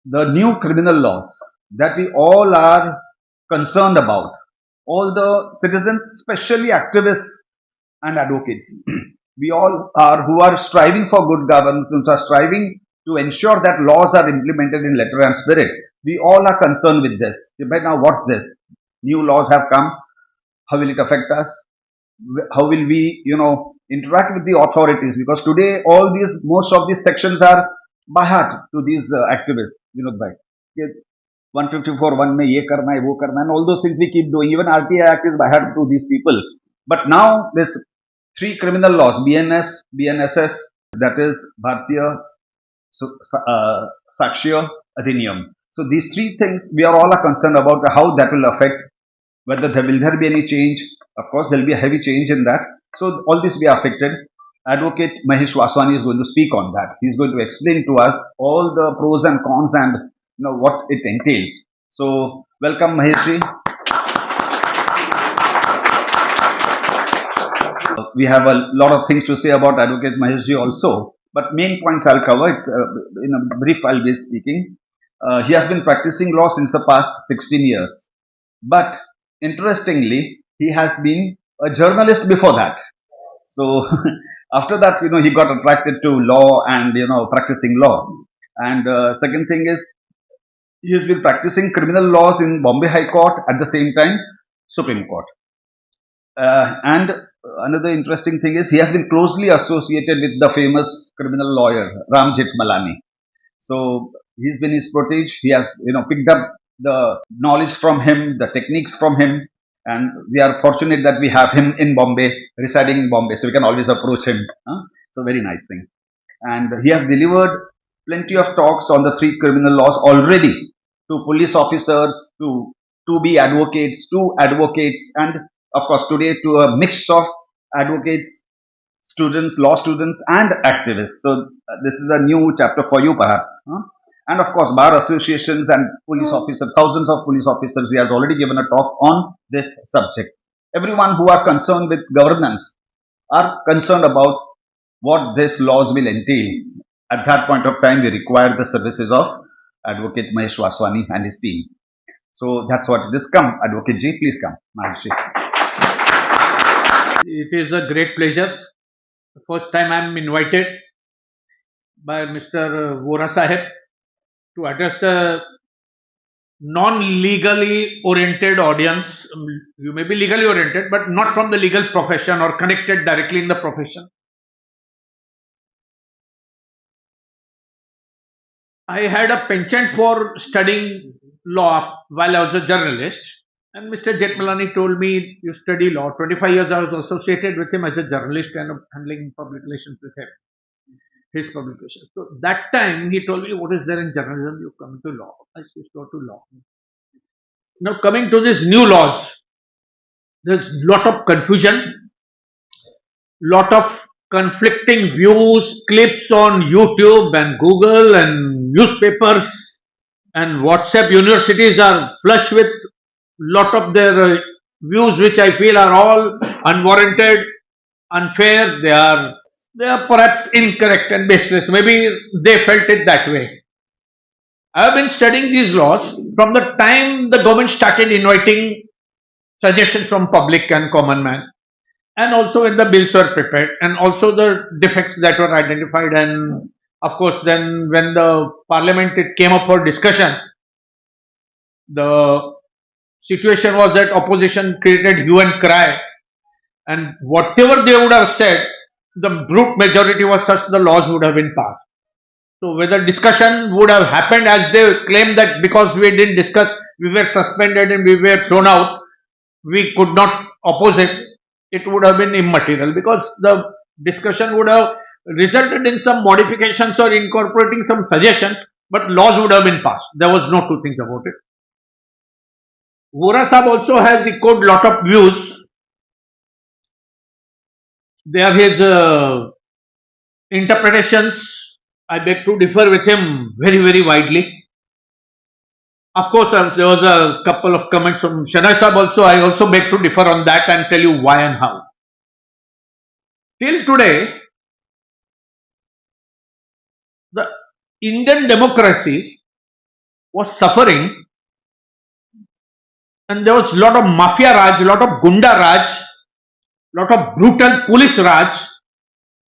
the new criminal laws that we all are concerned about, all the citizens, especially activists and advocates, we all are who are striving for good governance, who are striving to ensure that laws are implemented in letter and spirit. We all are concerned with this. Right now, what's this? New laws have come. How will it affect us? How will we, interact with the authorities? Because today, most of these sections are by heart to these activists. Bhai. 154, one mein ye karna hai, wo karna hai, and all those things we keep doing. Even RTI Act is by heart to these people. But now this three criminal laws, BNSS, that is Bharatiya, Sakshya, Adhiniyam. So these three things we are all are concerned about how that will affect, whether there be any change. Of course, there will be a heavy change in that. So all this be affected. Advocate Mahesh Vaswani is going to speak on that. He is going to explain to us all the pros and cons and what it entails. So welcome Mahesh ji. We have a lot of things to say about Advocate Mahesh ji also, but main points I'll cover. It's in a brief I'll be speaking. He has been practicing law since the past 16 years, but interestingly, he has been a journalist before that. So after that, he got attracted to law and practicing law. And second thing is, he has been practicing criminal laws in Bombay High Court, at the same time Supreme Court. And another interesting thing is, he has been closely associated with the famous criminal lawyer Ram Jethmalani. So he's been his protege. He has picked up the knowledge from him, the techniques from him, and we are fortunate that we have him in Bombay, residing in Bombay, so we can always approach him. So very nice thing. And he has delivered plenty of talks on the three criminal laws already to police officers, to be advocates, and of course today to a mix of advocates, students, law students, and activists. So this is a new chapter for you, perhaps. And of course, bar associations and police officers, thousands of police officers. He has already given a talk on this subject. Everyone who are concerned with governance are concerned about what these laws will entail. At that point of time, we require the services of Advocate Mahesh Vaswani and his team. So that's what it is. Come, Advocate Ji, please come. Mahesh Ji. It is a great pleasure. The first time I am invited by Mr. Vora Sahib to address a non-legally oriented audience. You may be legally oriented, but not from the legal profession or connected directly in the profession. I had a penchant for studying law while I was a journalist, and Mr. Jethmalani told me, you study law. 25 years I was associated with him as a journalist and handling public relations with him, his publications. So that time he told me, what is there in journalism? You come to law. I said, go to law. Now coming to these new laws, there's lot of confusion, lot of conflicting views, clips on YouTube and Google and newspapers and WhatsApp. Universities are flush with lot of their views, which I feel are all unwarranted, unfair. They are perhaps incorrect and baseless. Maybe they felt it that way. I have been studying these laws from the time the government started inviting suggestions from public and common man, and also when the bills were prepared, and also the defects that were identified, and of course then when the parliament it came up for discussion, the situation was that opposition created hue and cry, and whatever they would have said, the brute majority was such the laws would have been passed. So whether discussion would have happened, as they claimed that because we didn't discuss, we were suspended and we were thrown out, we could not oppose it, it would have been immaterial, because the discussion would have resulted in some modifications or incorporating some suggestions, but laws would have been passed. There was no two things about it. Vora Sahib also has echoed lot of views. They are his interpretations. I beg to differ with him very, very widely. Of course, there was a couple of comments from Shanae Sahib also. I also beg to differ on that and tell you why and how. Till today, the Indian democracy was suffering, and there was a lot of mafia raj, a lot of gunda raj, a lot of brutal police raj,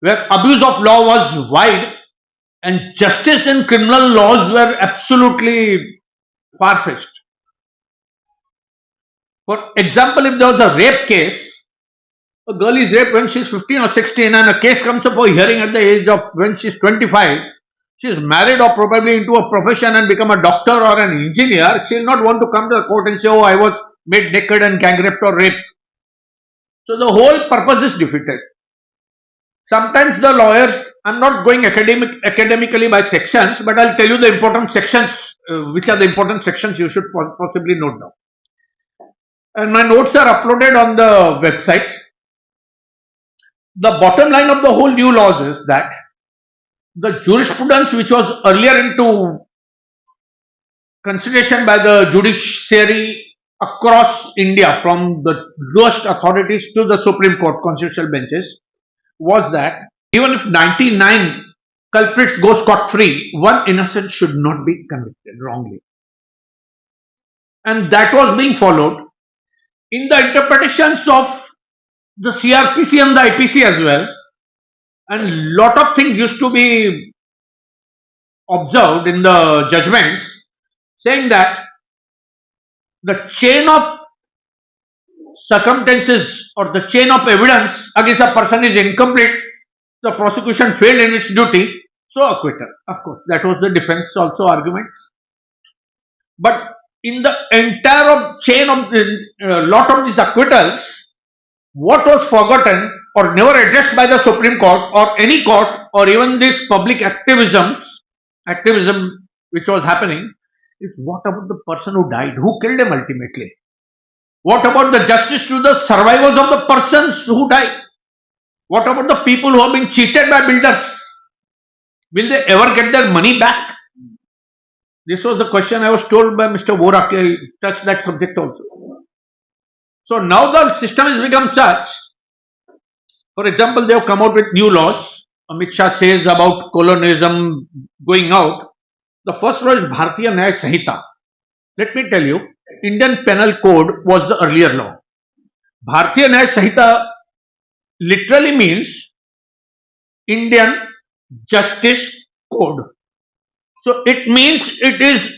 where abuse of law was wide and justice in criminal laws were absolutely far-fetched. For example, if there was a rape case, a girl is raped when she is 15 or 16 and a case comes up for hearing at the age of when she is 25, she is married or probably into a profession and become a doctor or an engineer, she will not want to come to the court and say, oh, I was made naked and gang raped or raped. So the whole purpose is defeated. Sometimes the lawyers, I'm not going academically by sections, but I'll tell you the important sections, which are the important sections you should possibly note down. And my notes are uploaded on the website. The bottom line of the whole new laws is that the jurisprudence which was earlier into consideration by the judiciary across India, from the lowest authorities to the Supreme Court constitutional benches, was that even if 99 culprits go scot-free, one innocent should not be convicted wrongly. And that was being followed in the interpretations of the CRPC and the IPC as well, and lot of things used to be observed in the judgments, saying that the chain of circumstances or the chain of evidence against a person is incomplete, the prosecution failed in its duty, so acquittal. Of course, that was the defense also arguments. But in the entire chain of lot of these acquittals, what was forgotten or never addressed by the Supreme Court or any court or even this public activism which was happening, is what about the person who died, who killed him ultimately? What about the justice to the survivors of the persons who died? What about the people who have been cheated by builders? Will they ever get their money back? This was the question I was told by Mr. Vora. He touched that subject also. So now the system has become such. For example, they have come out with new laws. Amit Shah says about colonialism going out. The first law is Bharatiya Nyaya Sanhita. Let me tell you, Indian Penal Code was the earlier law. Bharatiya Nyaya Sanhita literally means Indian Justice Code. So it means it is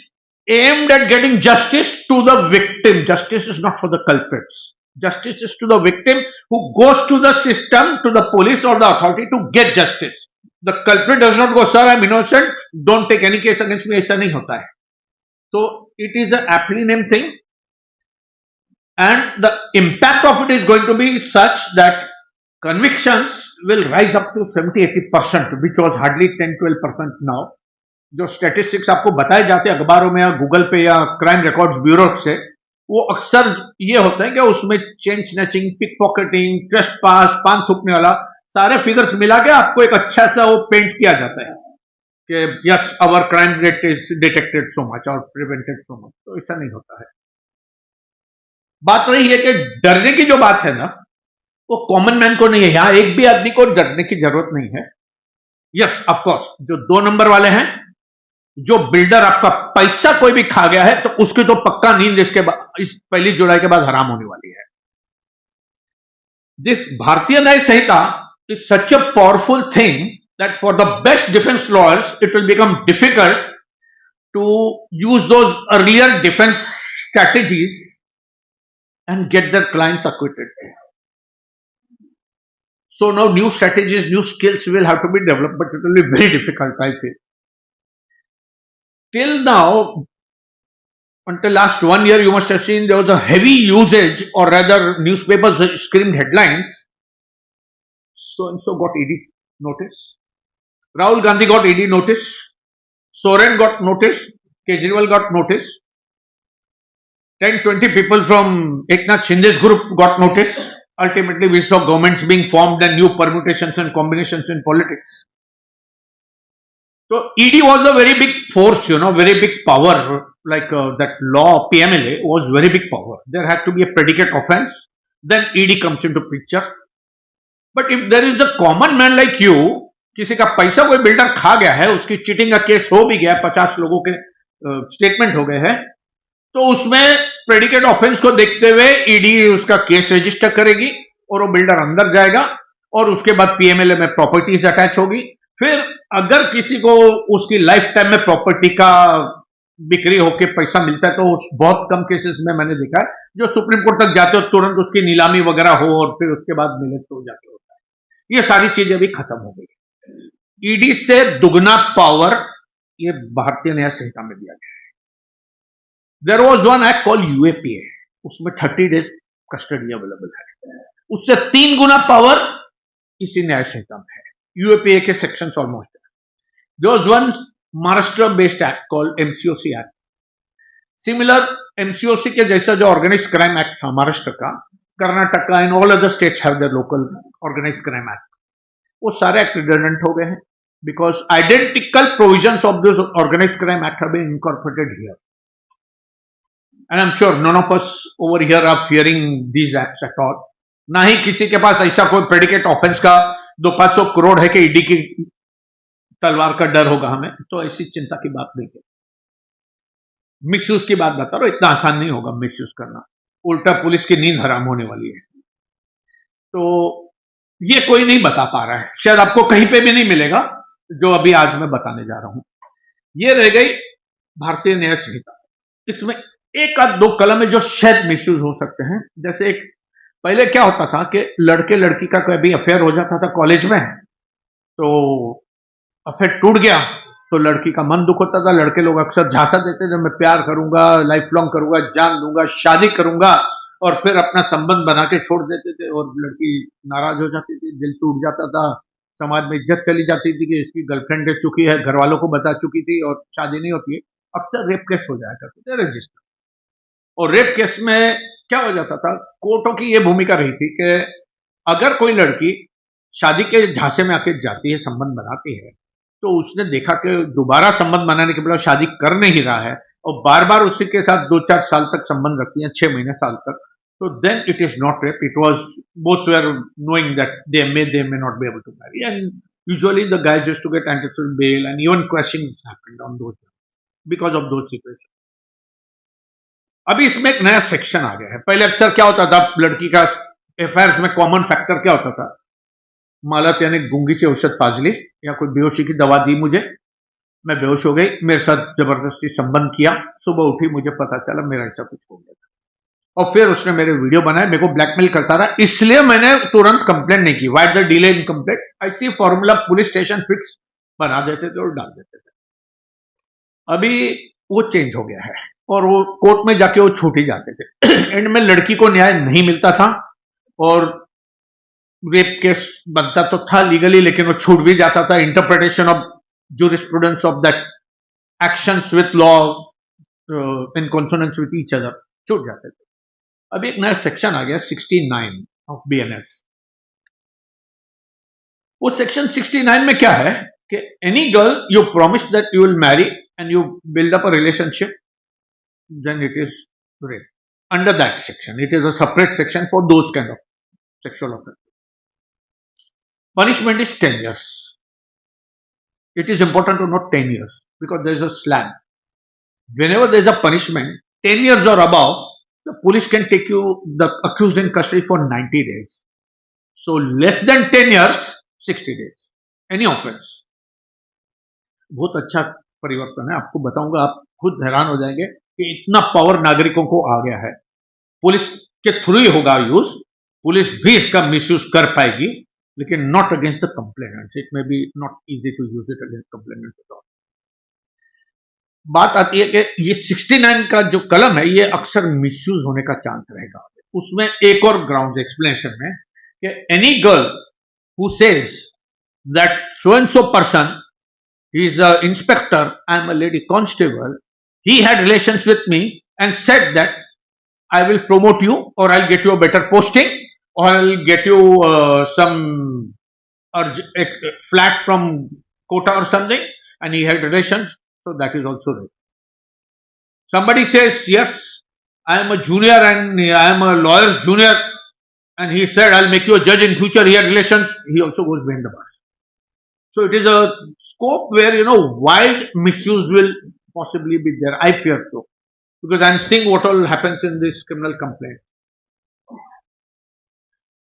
aimed at getting justice to the victim. Justice is not for the culprits. Justice is to the victim who goes to the system, to the police or the authority to get justice. The culprit does not go, sir, I am innocent, don't take any case against me. ऐसा नहीं होता है. So it is an aptly named thing, and the impact of it is going to be such that convictions will rise up to 70-80%, which was hardly 10-12% now. जो statistics आपको बताए जाते हैं अखबारों में या गूगल पे या क्राइम रिकॉर्ड्स ब्यूरो से, वो अक्सर ये होता है कि उसमें chain snatching, pickpocketing, trespass, पान थूकने वाला, सारे फिगर्स मिला के आपको एक अच्छा सा वो पेंट किया जाता है कि yes our crime rate is detected so much और प्रिवेंटेड सो मच. तो ऐसा नहीं होता है. बात रही है कि डरने की जो बात है ना, वो कॉमन मैन को नहीं है. यहां एक भी आदमी को डरने की जरूरत नहीं है. यस ऑफकोर्स, जो 2 नंबर वाले हैं, जो बिल्डर आपका पैसा कोई भी खा गया है, तो उसकी तो पक्का नींद इसके बाद, इस 1 जुलाई के बाद हराम होने वाली है. This Bharatiya Nyaya Sanhita is such a powerful thing that for the best defense lawyers, it will become difficult to use those earlier defense strategies and get their clients acquitted. So now new strategies, new skills will have to be developed, but it will be very difficult, I feel. Till now, until last 1 year, you must have seen there was a heavy usage, or rather newspapers screamed headlines, so and so got ED notice. Rahul Gandhi got ED notice, Soren got notice, Kejriwal got notice, 10-20 people from Eknath Shinde's group got notice. Ultimately, we saw governments being formed and new permutations and combinations in politics. So, ED was a very big force, very big power, like that law PMLA was very big power. There had to be a predicate offense, then ED comes into picture. But if there is a common man like you, किसी का पैसा कोई builder खा गया है, उसकी cheating का case हो भी गया 50 लोगों के स्टेटमेंट हो गए हैं, तो उसमें प्रेडिकेट ऑफेंस को देखते हुए ईडी उसका केस रजिस्टर करेगी और वो बिल्डर अंदर जाएगा और उसके बाद पीएमएलए में प्रॉपर्टीज अटैच होगी। फिर अगर किसी को उसकी लाइफ टाइम में प्रॉपर्टी का बिक्री होके पैसा मिलता है, तो बहुत कम केसेस में मैंने देखा है जो सुप्रीम कोर्ट तक जाते हो तुरंत उसकी नीलामी वगैरह हो और फिर उसके बाद मिले तो जाके होता है। ये सारी चीजें भी खत्म हो गई। ईडी से दुगना पावर ये भारतीय न्याय संहिता में दिया गया है। There was one act call UAPA, उसमें 30 डेज कस्टडी अवेलेबल है, उससे 3 गुना पावर इसी न्याय संहिता में है। यूएपीए के सेक्शन ऑलमोस्ट है। There was one Maharashtra based act called MCOC act, similar MCOC के जैसा जो ऑर्गेनाइज क्राइम एक्ट था महाराष्ट्र का, Karnataka and all other states have their local organise crime act, वो सारे एक्ट रिडंडेंट हो गए हैं because identical provisions of this organized crime act have been incorporated here, and I'm sure none of us over here are fearing these acts at all. ना ही किसी के पास ऐसा कोई प्रेडिकेट ऑफेंस का 200-500 करोड़ है कि ईडी की तलवार का डर होगा हमें, तो ऐसी चिंता की बात नहीं है। मिसयूज की बात बता रहा हूं, इतना आसान नहीं होगा मिसयूज करना, उल्टा पुलिस की नींद हराम होने वाली है। तो ये कोई नहीं बता पा रहा है, शायद आपको कहीं पे भी नहीं मिलेगा जो अभी आज मैं बताने जा रहा हूं। ये रह गई भारतीय न्याय संहिता। इसमें एक आध दो कलम है जो शायद मिसयूज हो सकते हैं। जैसे एक पहले क्या होता था कि लड़के लड़की का कोई भी अफेयर हो जाता था कॉलेज में, तो अफेयर टूट गया तो लड़की का मन दुख होता था। लड़के लोग अक्सर झांसा देते थे, मैं प्यार करूंगा, लाइफ लॉन्ग करूंगा, जान दूंगा, शादी करूंगा, और फिर अपना संबंध बना के छोड़ देते थे और लड़की नाराज हो जाती थी, दिल टूट जाता था, समाज में इज्जत चली जाती थी कि इसकी गर्लफ्रेंड रह चुकी है, घर वालों को बता चुकी थी और शादी नहीं होती है। अक्सर रेप केस हो जाया करते थे रजिस्टर, और रेप केस में क्या हो जाता था, कोर्टों की यह भूमिका रही थी कि अगर कोई लड़की शादी के झांसे में आके जाती है, संबंध बनाती है, तो उसने देखा कि दोबारा संबंध बनाने के बाद शादी कर नहीं रहा है और बार बार उसी के साथ 2-4 साल तक संबंध रखती है, 6 महीने साल तक, so then it is not rape. It was both were knowing that they may not be able to marry, and usually the guys used to get anticipated bail and even questions happened on those because of those situations. अभी इसमें एक नया section आ गया है। पहले अक्सर क्या होता था, लड़की का एफआईआर में कॉमन फैक्टर क्या होता था, मालत यानी गूंगीची औषध पाजली या कोई बेहोशी की दवा दी मुझे, मैं बेहोश हो गई, मेरे साथ जबरदस्ती संबंध किया, सुबह उठी मुझे पता चला मेरा ऐसा कुछ हो गया था, और फिर उसने मेरे वीडियो बनाए, मेरे को ब्लैकमेल करता रहा, इसलिए मैंने तुरंत कंप्लेंट नहीं की। Why the delay in complaint? ऐसी फॉर्मूला पुलिस स्टेशन फिक्स बना देते थे और डाल देते थे। अभी वो चेंज हो गया है और वो कोर्ट में जाके वो छूट ही जाते थे। एंड में लड़की को न्याय नहीं मिलता था और रेप केस बनता तो था लीगली, लेकिन वो छूट भी जाता था। Interpretation of jurisprudence of that actions with law in consonance with each other छूट जाते थे। अभी एक नया सेक्शन आ गया 69 ऑफ बीएनएस। वो सेक्शन 69 में क्या है कि any girl you promise that you will marry and you build up a relationship, then it is rape. Under that section it is a separate section for those kind of sexual offence. punishment is 10 years. It is important to note 10 years because there is a slang. Whenever there is a punishment 10 years or above, the police can take you the accused in custody for 90 days. So less than 10 years, 60 days. Any offense. बहुत अच्छा परिवर्तन है, आपको बताऊंगा, आप खुद हैरान हो जाएंगे कि इतना पावर नागरिकों को आ गया है। पुलिस के थ्रू ही होगा यूज, पुलिस भी इसका मिसयूज कर पाएगी, लेकिन not against the complainants. It may be not easy to use it against complainants at all. बात आती है कि ये 69 का जो कलम है ये अक्सर मिसयूज होने का चांस रहेगा। उसमें एक और ग्राउंड एक्सप्लेनेशन में कि any girl who says that so and so person, he is an inspector, I am a lady constable, he had relations with me and said that I will promote you or I'll get you a better posting or I'll get you some flat from quota or something, and he had relations, so that is also right. Somebody says, yes, I am a junior and I am a lawyer's junior, and he said I'll make you a judge in future, he had relations, he also goes behind the bars. So it is a scope where wild misuse will possibly be there. I fear so, because I'm seeing what all happens in this criminal complaint.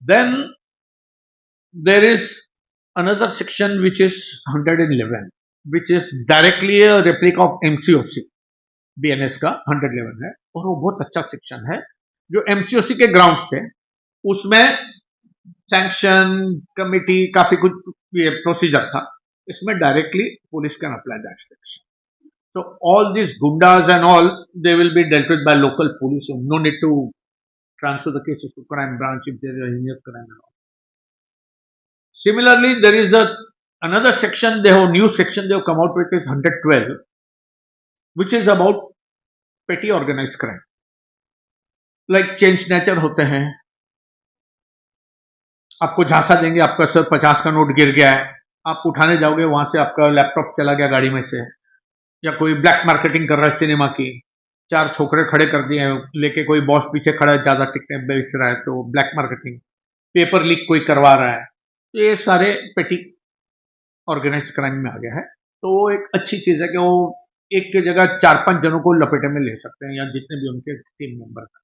Then there is another section which is 111, which is directly a replica of MCOC. BNS का 111 है, और वो बहुत अच्छा section है. जो MCOC के grounds थे उसमें सैंक्शन कमिटी काफी कुछ ये प्रोसीजर था. इसमें directly police can apply that section. So all these gundas and all, they will be dealt with by local police. So no need to transfer the cases to crime branch if there is a heinous crime and all. Similarly, there is another section, they have new section they have come out with, is 112, which is about petty organized crime. Like change snatcher होते हैं, आपको झांसा देंगे, आपका sir 50 का note गिर गया है, आप उठाने जाओगे, वहां से आपका लैपटॉप चला गया गाड़ी में से, या कोई ब्लैक मार्केटिंग कर रहा है सिनेमा की, 4 छोकरे खड़े कर दिए हैं, लेके कोई बॉस पीछे खड़ा है, ज्यादा टिकटें बेच रहा है, तो ब्लैक मार्केटिंग, पेपर लीक कोई करवा रहा है, तो ये सारे पेटी ऑर्गेनाइज क्राइम में आ गया है. तो एक अच्छी चीज है कि वो एक की जगह 4-5 जनों को लपेटे में ले सकते हैं, या जितने भी उनके टीम मेंबर हैं.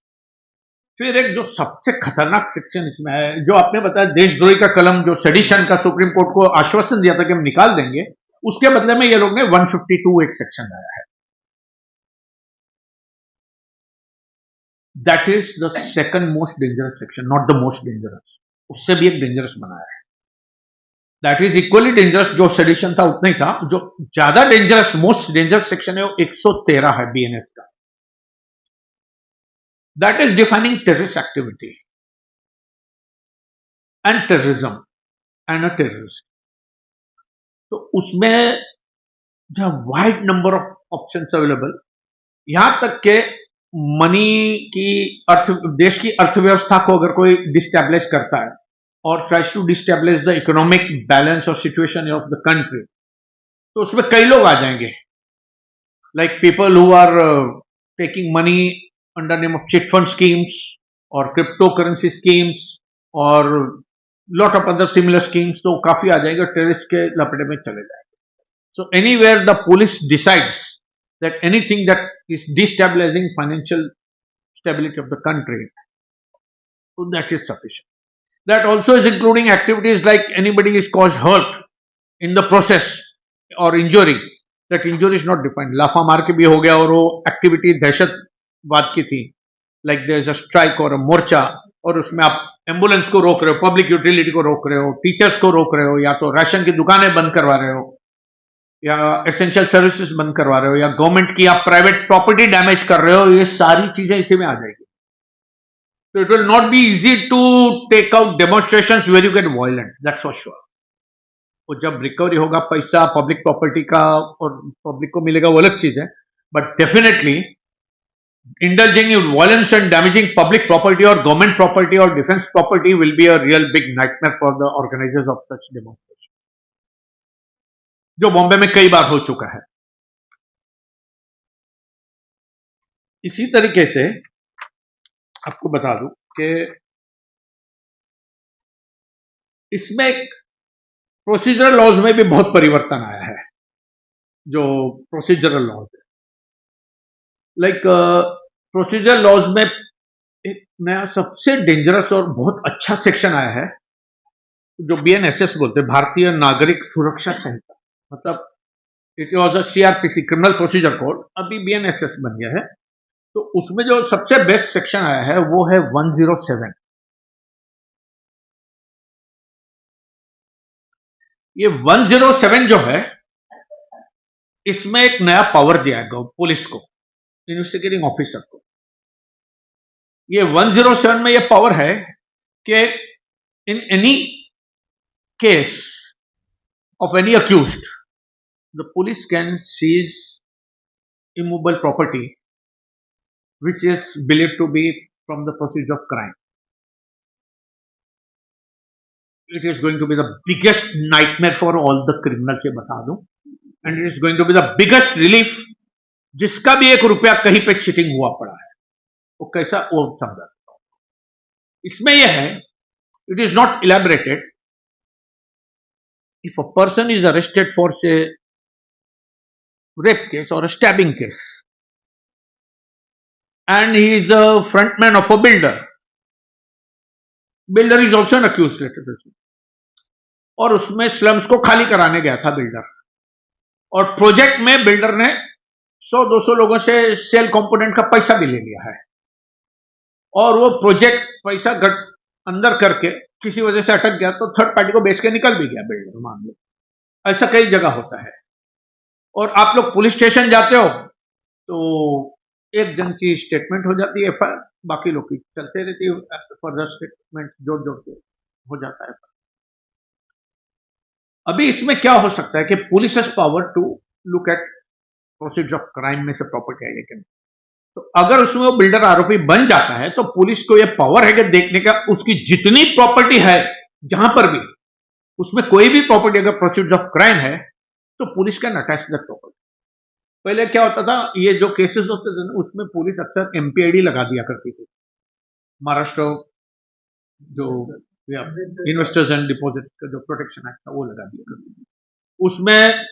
फिर एक जो सबसे खतरनाक सेक्शन इसमें है, जो आपने बताया देशद्रोही का कलम, जो सेडिशन का सुप्रीम कोर्ट को आश्वासन दिया था कि हम निकाल देंगे, उसके बदले में ये लोग ने 152 एक सेक्शन लाया है. That is the second most dangerous section, not the most dangerous, उससे भी एक डेंजरस बनाया है. दैट इज इक्वली डेंजरस, जो सेडिशन था उतना ही था. जो ज्यादा डेंजरस, मोस्ट डेंजरस सेक्शन है वो 113 है बीएनएस का. That is defining terrorist activity and terrorism and a terrorist. तो उसमें जो wide number of options available, यहां तक के मनी की देश की अर्थव्यवस्था को अगर कोई डिस्टैब्लिश करता है और tries to destabilise the economic balance और सिचुएशन ऑफ द कंट्री, तो उसमें कई लोग आ जाएंगे, like people who are taking money under name of chit fund schemes or cryptocurrency schemes or lot of other similar schemes. तो काफी आ जाएगा, टेररिस्ट के लपेटे में चले जाएंगे. So anywhere the police decides that anything that is destabilizing financial stability of the country, so that is sufficient. That also is including activities like anybody is caused hurt in the process or injury. That injury is not defined. लाफा मार के भी हो गया और वो activity दहशतवाद की थी, like there is a strike और अ मोर्चा, और उसमें आप एम्बुलेंस को रोक रहे हो, पब्लिक यूटिलिटी को रोक रहे हो, टीचर्स को रोक रहे हो, या तो राशन की दुकानें बंद करवा रहे हो, या एसेंशियल सर्विसेज बंद करवा रहे हो, या गवर्नमेंट की आप प्राइवेट प्रॉपर्टी डैमेज कर रहे हो, ये सारी चीजें इसी में आ जाएगी. तो it will not be easy to take out demonstrations where you get violent, that's for sure. और जब रिकवरी होगा पैसा पब्लिक प्रॉपर्टी का और पब्लिक को मिलेगा, वो अलग चीज है, but definitely indulging in violence and damaging public property or government property or defense property will be a real big nightmare for the organizers of such demonstration, जो बॉम्बे में कई बार हो चुका है. इसी तरीके से आपको बता दूं कि इसमें प्रोसीजरल लॉज में भी बहुत परिवर्तन आया है. जो प्रोसीजरल लॉज है, लाइक प्रोसीजर लॉज में एक नया सबसे डेंजरस और बहुत अच्छा सेक्शन आया है, जो बीएनएसएस बोलते हैं, भारतीय नागरिक सुरक्षा संहिता. मतलब it was a CrPC, criminal procedure code, अभी बीएनएसएस बन गया है. तो उसमें जो सबसे बेस्ट सेक्शन आया है वो है 107. ये 107 जो है, इसमें एक नया पावर दिया है पुलिस को, इन्वेस्टिगेटिंग ऑफिसर को. ये 107 में ये पावर है कि in any case of any accused, the police can seize immovable property which is believed to be from the proceeds of crime. It is going to be the biggest nightmare for all the criminals, ये बता दूं, and it is going to be the biggest relief. जिसका भी 1 रुपया कहीं पे cheating हुआ पड़ा है, वो कैसा वो समझा. इसमें यह है, it is not elaborated. If a person is arrested for say rape case or a stabbing case, and he is a frontman of a builder. Builder is also an accused later, और उसमें slums को खाली कराने गया था builder, और project में builder ने 100-200 लोगों से सेल कंपोनेंट का पैसा भी ले लिया है, और वो प्रोजेक्ट पैसा अंदर करके किसी वजह से अटक गया तो थर्ड पार्टी को बेच के निकल भी गया बिल्डर, मान लो। ऐसा कई जगह होता है। और आप लोग पुलिस स्टेशन जाते हो तो एक जन की स्टेटमेंट हो जाती है एफआईआर, बाकी लोग की चलते रहती है, फर्दर स्टेटमेंट जोड़ जोड़ के हो जाता है। अभी इसमें क्या हो सकता है कि police has power to look at procedure of crime में से प्रॉपर्टी है लेकिन, तो अगर उसमें वो बिल्डर आरोपी बन जाता है तो पुलिस को ये पावर है कि देखने का उसकी जितनी प्रॉपर्टी है, जहां पर भी उसमें कोई भी प्रॉपर्टी अगर प्रोसीजर ऑफ क्राइम है तो police can attach that property. पहले क्या होता था, ये जो केसेस होते थे ना, उसमें पुलिस अक्सर एमपीआईडी लगा दिया करती थी। महाराष्ट्र जो इन्वेस्टर्स एंड डिपॉजिट का जो प्रोटेक्शन एक्ट था वो लगा दिया करती थी। उसमें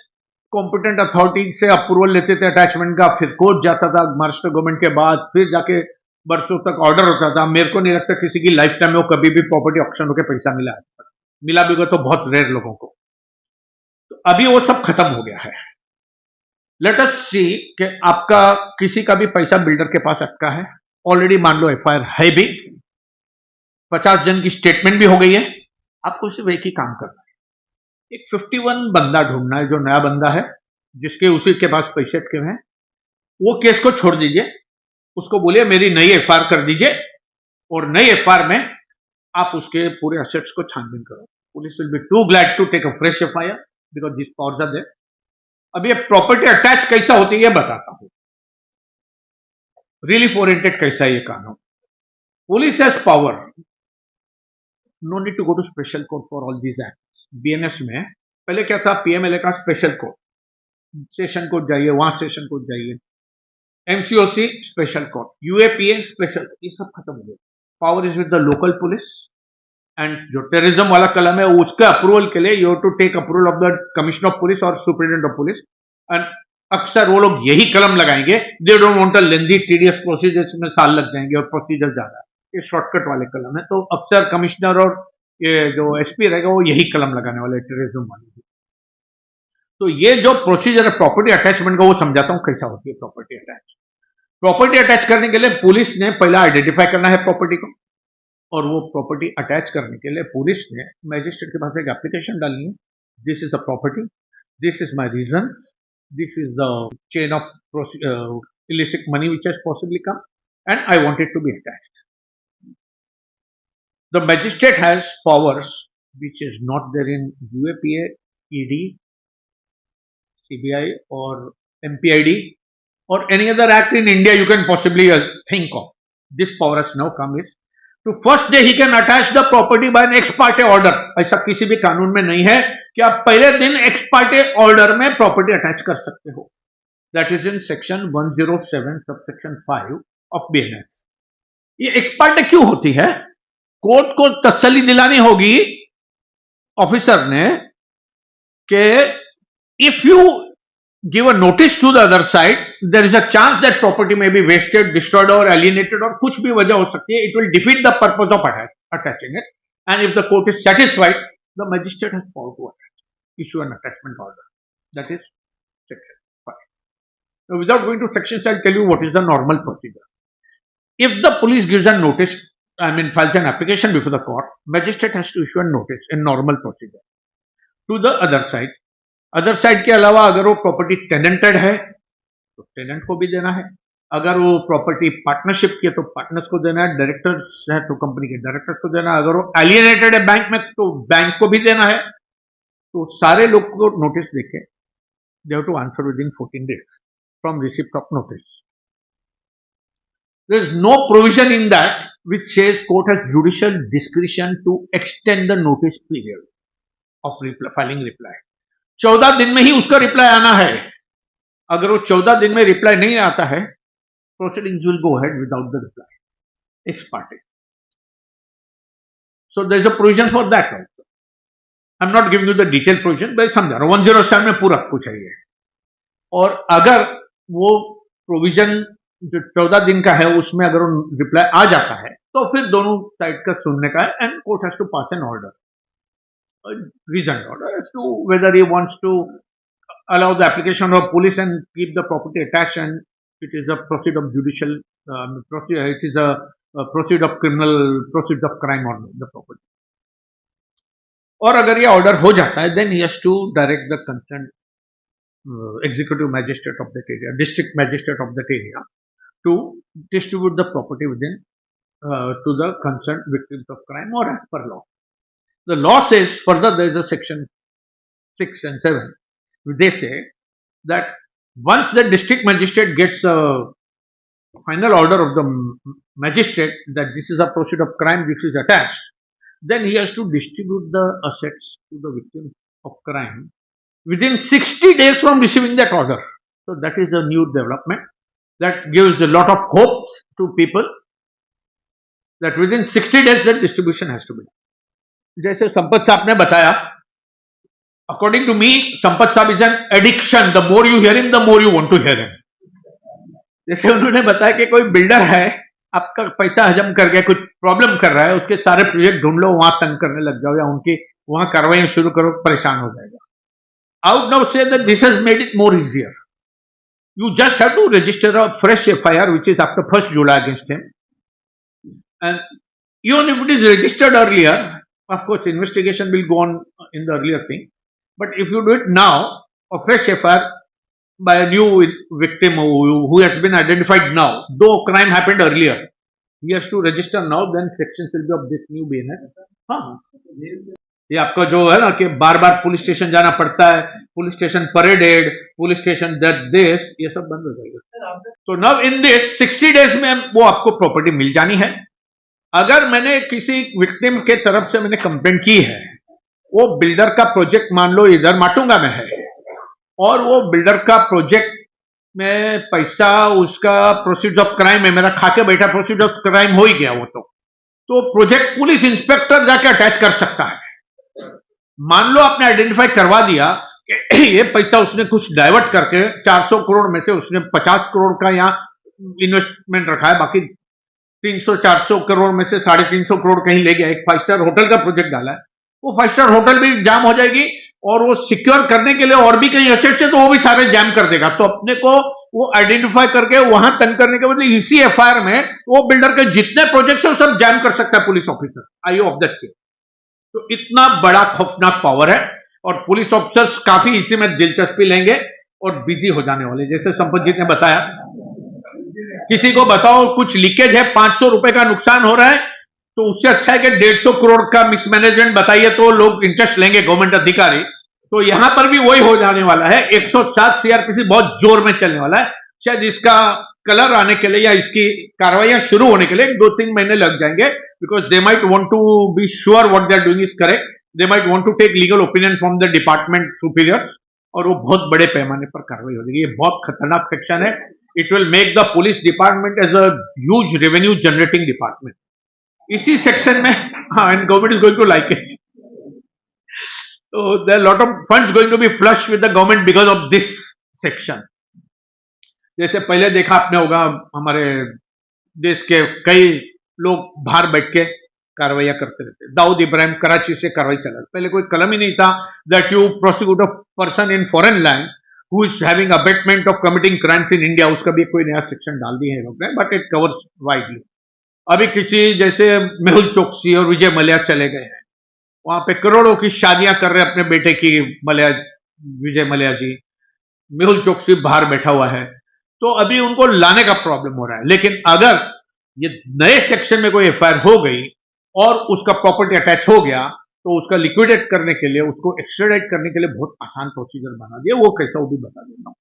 कॉम्पिटेंट अथॉरिटी से अप्रूवल लेते थे अटैचमेंट का, फिर कोर्ट जाता था महाराष्ट्र गवर्नमेंट के बाद, फिर जाके बरसों तक ऑर्डर होता था। मेरे को नहीं लगता किसी की लाइफ टाइम में वो कभी भी प्रॉपर्टी ऑक्शन होकर पैसा मिला, आज तक मिला भी तो बहुत रेयर लोगों को। तो अभी वो सब खत्म हो गया है। लेट अस सी कि आपका किसी का भी पैसा बिल्डर के पास अटका है, ऑलरेडी मान लो एफआईआर है भी, 50 जन की स्टेटमेंट भी हो गई है, आपको सिर्फ एक ही काम करना है, एक 51 बंदा ढूंढना है जो नया बंदा है जिसके उसी के पास पैसे अटके हैं। वो केस को छोड़ दीजिए, उसको बोलिए मेरी नई एफआईआर कर दीजिए, और नई एफआईआर में आप उसके पूरे असेट्स को छानबीन करो। Police will be too glad to take a fresh FIR because this powers are there. अब ये प्रॉपर्टी अटैच कैसा होती है ये बताता हूं, रिलीफ ओरिएंटेड कैसा है ये कानून। Police has power, no need to go to special court for all these acts. BNS में पहले क्या था, पीएमएलए का स्पेशल कोर्ट, सेशन कोर्ट जाइए, वहां सेशन कोर्ट जाइए, MCOC special court, UAPA special, ये सब खत्म हो गया। Power is with the local police, and जो टेररिज्म वाला कलम है उसका अप्रूवल के लिए you have to take approval of the commissioner of police और सुप्रीडेंट ऑफ पुलिस, एंड अक्सर वो लोग यही कलम लगाएंगे, they don't want a lengthy tedious procedure, इसमें साल लग जाएंगे और प्रोसीजर ज्यादा है, ये शॉर्टकट वाले कलम है। तो अक्सर कमिश्नर और ये जो एसपी रहेगा वो यही कलम लगाने वाले, टेररिज्म वाले। तो ये जो प्रोसीजर है प्रॉपर्टी अटैचमेंट का, वो समझाता हूं कैसा होती है प्रॉपर्टी अटैच। प्रॉपर्टी अटैच करने के लिए पुलिस ने पहले आइडेंटिफाई करना है प्रॉपर्टी को, और वो प्रॉपर्टी अटैच करने के लिए पुलिस ने मैजिस्ट्रेट के पास एक एप्लीकेशन डालनी है, this is the property, this is my reason, this is the chain of illicit money which has possibly come, and I want it to be attached. The magistrate has powers which is not there in UAPA, ED, CBI or MPID or any other act in India you can possibly think of. This power has now come is to first day he can attach the property by an ex parte order. ऐसा किसी भी कानून में नहीं है कि आप पहले दिन ex parte order में प्रॉपर्टी अटैच कर सकते हो। That is in section 107 subsection 5 of BNS. ये ex parte क्यों होती है? कोर्ट को तसल्ली दिलानी होगी ऑफिसर ने कि if you give a notice to the other side, there is a chance that property may be wasted, destroyed or alienated, और कुछ भी वजह हो सकती है, it will defeat the purpose of attaching it, and if the court is satisfied, the magistrate has power to attach, issue an attachment order. That is section 5. So without going to sections, I'll tell you what is the normal procedure. If the police gives a notice, files an application before the court, magistrate has to issue a notice in normal procedure to the other side. Other side के अलावा अगर वो property टेनेंटेड है तो tenant को भी देना है, अगर वो प्रॉपर्टी पार्टनरशिप की है तो पार्टनर्स को देना है, डायरेक्टर्स है तो कंपनी के डायरेक्टर्स को देना है, अगर वो एलियनेटेड है बैंक में तो बैंक को भी देना है। तो सारे लोग को नोटिस देके they have to answer within 14 days from receipt of notice. There is no provision in that which says court has judicial discretion to extend the notice period of filing reply. 14 दिन में ही उसका reply आना है। अगर वो 14 दिन में reply नहीं आता है, proceedings will go ahead without the reply ex parte. So there is a provision for that also. I am not giving you the detail provision, मैं समझा रहा हूं, 107 में पूरा कुछ है ये। और अगर वो प्रोविजन जो 14 दिन का है उसमें अगर रिप्लाई आ जाता है तो फिर दोनों साइड का सुनने का है and court has to pass an order, reasoned order as to whether he wants to allow the application of police and keep the property attached, and it is a proceed of judicial, it is a proceed of criminal, proceed of crime on the property. और अगर ये order हो जाता है then he has to direct the concerned executive magistrate of that area, district magistrate of that area, to distribute the property within to the concerned victims of crime or as per law. The law says further, there is a section 6 and 7. They say that once the district magistrate gets a final order of the magistrate that this is a proceed of crime, this is attached, then he has to distribute the assets to the victims of crime within 60 days from receiving that order. So that is a new development that gives a lot of hope to people that within 60 days that distribution has to be done. जैसे संपत साहब ने बताया, according to me Sampat साहब is an addiction, the more you hear him the more you want to hear him. जैसे उन्होंने बताया कि कोई बिल्डर है, आपका पैसा हजम कर गया, कुछ प्रॉब्लम कर रहा है, उसके सारे प्रोजेक्ट ढूंढ लो, वहां तंग करने लग जाओ या उनकी वहां कार्रवाई शुरू करो, परेशान हो जाएगा. I would now say that this has made it more easier. You just have to register a fresh FIR which is after 1st July against him, and even if it is registered earlier, of course investigation will go on in the earlier thing, but if you do it now, a fresh FIR by a new victim who has been identified now, though crime happened earlier, he has to register now, then sections will be of this new BNS. हाँ, ये आपका जो है ना कि बार बार police station जाना पड़ता है, पुलिस स्टेशन परेडेड, पुलिस स्टेशन देश, ये सब बंद हो जाएगा. तो नाउ इन दिस 60 डेज में वो आपको प्रॉपर्टी मिल जानी है. अगर मैंने किसी विक्टिम के तरफ से मैंने कंप्लेंट की है, वो बिल्डर का प्रोजेक्ट मान लो इधर माटुंगा में है, और वो बिल्डर का प्रोजेक्ट में पैसा उसका प्रोसीड ऑफ क्राइम है, मेरा खाके बैठा प्रोसीड ऑफ क्राइम हो ही गया वो, तो प्रोजेक्ट पुलिस इंस्पेक्टर जाके अटैच कर सकता है. मान लो आपने आइडेंटिफाई करवा दिया कि ये पैसा उसने कुछ डाइवर्ट करके 400 करोड़ में से उसने 50 करोड़ का यहाँ इन्वेस्टमेंट रखा है, बाकी 300-400 करोड़ में से 350 करोड़ कहीं ले गया, एक 5 स्टार होटल का प्रोजेक्ट डाला है, वो 5 स्टार होटल भी जाम हो जाएगी, और वो सिक्योर करने के लिए और भी कई एसेट्स है तो वो भी सारे जैम कर देगा. तो अपने को वो आइडेंटिफाई करके वहां तंग करने के बदले इसी एफआईआर में वो बिल्डर के जितने प्रोजेक्ट्स है सब जैम कर सकता है police officer, IO of that case. तो इतना बड़ा खौफनाक पावर है, और पुलिस ऑफिसर्स काफी इसी में दिलचस्पी लेंगे और बिजी हो जाने वाले. जैसे संपत जी ने बताया, किसी को बताओ कुछ लीकेज है, 500 रुपए का नुकसान हो रहा है, तो उससे अच्छा है कि 150 करोड़ का मिसमैनेजमेंट बताइए तो लोग इंटरेस्ट लेंगे गवर्नमेंट अधिकारी. तो यहां पर भी वही हो जाने वाला है. 107 सीआरपीसी बहुत जोर में चलने वाला है. शायद इसका कलर आने के लिए या इसकी कार्रवाइयां शुरू होने के लिए 2-3 महीने लग जाएंगे, because they might want to be sure what they are doing is correct. They might want to take legal opinion from the department superiors, और वो बहुत बड़े पैमाने पर कार्रवाई हो जाएगी. ये बहुत खतरनाक सेक्शन है. It will make the police department as a huge revenue generating department. इसी सेक्शन में हाँ, and government is going to like it. So there are a lot of funds going to be flush with the government because of this section. जैसे पहले देखा आपने होगा, हमारे देश के कई लोग बाहर बैठ के कार्रवाइयां करते रहते. दाऊद इब्राहिम कराची से कार्रवाई चला, पहले कोई कलम ही नहीं था that you prosecute a person in foreign land who is having abatement of committing crimes in India. उसका भी कोई नया सेक्शन डाल दिए हैं लोग ने, बट इट कवर्स वाइडली. अभी किसी जैसे मेहुल चोकसी और विजय मल्ल्या चले गए हैं, वहां पे करोड़ों की शादियां कर रहे अपने बेटे की, विजय मल्ल्या जी. मेहुल चोकसी बाहर बैठा हुआ है, तो अभी उनको लाने का प्रॉब्लम हो रहा है. लेकिन अगर ये नए सेक्शन में कोई एफआईआर हो गई और उसका प्रॉपर्टी अटैच हो गया, तो उसका लिक्विडेट करने के लिए, उसको एक्सट्राडाइट करने के लिए बहुत आसान प्रोसीजर बना दिया. वो कैसा वो भी बता देता हूं.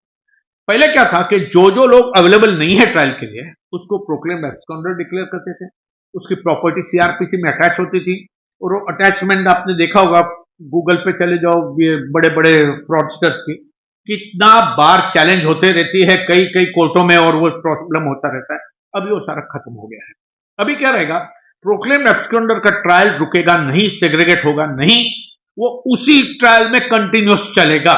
पहले क्या था कि जो लोग अवेलेबल नहीं है ट्रायल के लिए, उसको प्रोक्लेम एब्सकॉन्डर डिक्लेयर करते थे, उसकी प्रॉपर्टी सीआरपीसी में अटैच होती थी, और वो अटैचमेंट आपने देखा होगा, गूगल पे चले जाओ, ये बड़े बड़े फ्रॉडस्टर्स की कितना बार चैलेंज होते रहती है कई कई कोर्टों में, और वो प्रॉब्लम होता रहता है. अभी वो सारा खत्म हो गया है. अभी क्या रहेगा, प्रोक्लेम एब्सकॉन्डर का ट्रायल रुकेगा नहीं, सेग्रीगेट होगा नहीं, वो उसी ट्रायल में कंटिन्यूस चलेगा.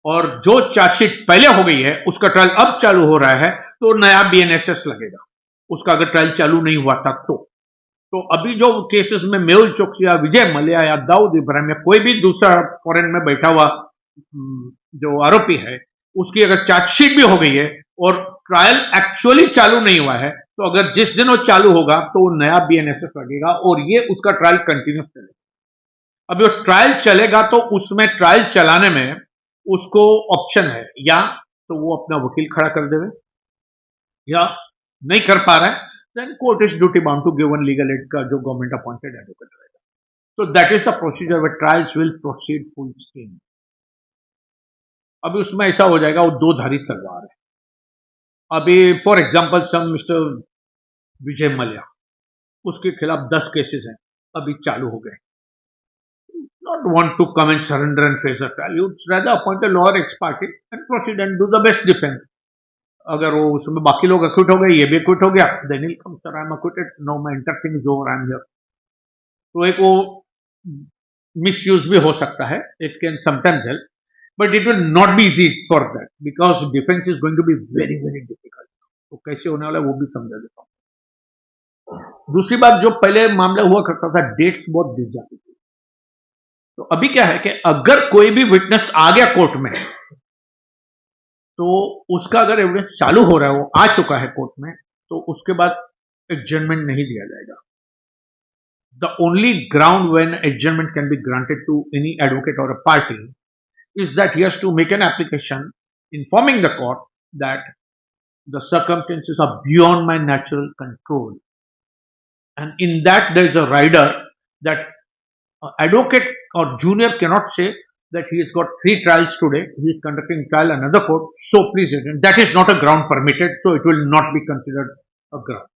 और जो चार्जशीट पहले हो गई है उसका ट्रायल अब चालू हो रहा है, तो नया बीएनएसएस लगेगा, उसका अगर ट्रायल चालू नहीं हुआ था तो अभी जो केसेस में मेहुल चोकसी या विजय मल्ल्या या दाऊद इब्राहिम या कोई भी दूसरा फॉरेन में बैठा हुआ जो आरोपी है, उसकी अगर चार्जशीट भी हो गई है और ट्रायल एक्चुअली चालू नहीं हुआ है, तो अगर जिस दिन वो चालू होगा तो वो नया बीएनएसएस लगेगा और ये उसका ट्रायल कंटिन्यूस चलेगा। अभी वो ट्रायल चलेगा तो उसमें ट्रायल चलाने में उसको ऑप्शन है, या तो वो अपना वकील खड़ा कर देवे, या नहीं कर पा रहा है, then court is duty bound to give one legal aid का जो government appointed advocate रहेगा. So that is the procedure where trials will proceed full steam. अभी उसमें ऐसा हो जाएगा, वो दो धारी तलवार है. अभी for example some mister Vijay Mallya, उसके खिलाफ 10 केसेस हैं, अभी चालू हो गए. Not want to come and surrender and face a trial. You rather appoint a lawyer ex parte and proceed and do the best defense. अगर वो उसमें बाकी लोग अक्विट हो गए, ये भी अक्विट हो गया, then will come sir I am acquitted, no my entire thing is over, I am here. तो एक वो मिसयूज भी हो सकता है, it can sometimes help, but it will not be easy for that because defence is going to be very very difficult. तो कैसे होने वाला है वो भी समझा देता हूँ. दूसरी बात, जो पहले मामला हुआ करता था, डेट्स बहुत दिख जाती थी. तो अभी क्या है कि अगर कोई भी विटनेस आ गया कोर्ट में, तो उसका अगर एविडेंस चालू हो रहा है, वो आ चुका है कोर्ट में, तो उसके बाद एडजर्नमेंट नहीं दिया जाएगा. The only ground when adjournment can be granted to any advocate और a party is that he has to make an application informing the court that the circumstances are beyond my natural control, and in that there is a rider that advocate or junior cannot say that he has got 3 trials today, he is conducting trial in another court, so please, that is not a ground permitted, so it will not be considered a ground,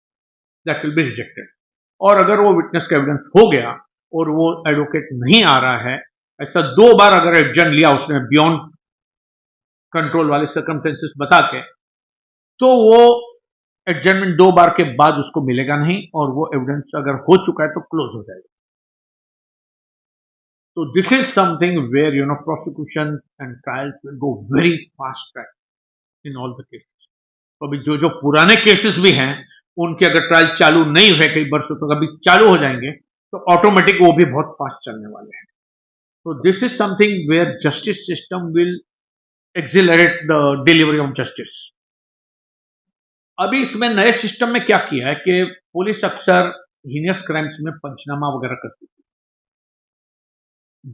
that will be rejected. और अगर वो witness का evidence हो गया और वो advocate नहीं आ रहा है, ऐसा 2 बार अगर एडजन लिया उसने बियॉन्ड कंट्रोल वाले सर्कमस्टेंसेस बता के, तो वो एडजमेंट 2 बार के बाद उसको मिलेगा नहीं, और वो एविडेंस अगर हो चुका है तो क्लोज हो जाएगा. So this is something where prosecution and trials will go very fast track in all the cases. तो अभी जो पुराने केसेस भी हैं, उनके अगर ट्रायल चालू नहीं हुए कई वर्षों तक, अभी चालू हो जाएंगे तो ऑटोमेटिक वो भी बहुत फास्ट चलने वाले हैं. तो this is something where justice system will accelerate the delivery of justice. अभी इसमें नए सिस्टम में क्या किया है कि पुलिस अक्सर हीनियस क्राइम्स में पंचनामा वगैरह करती थी.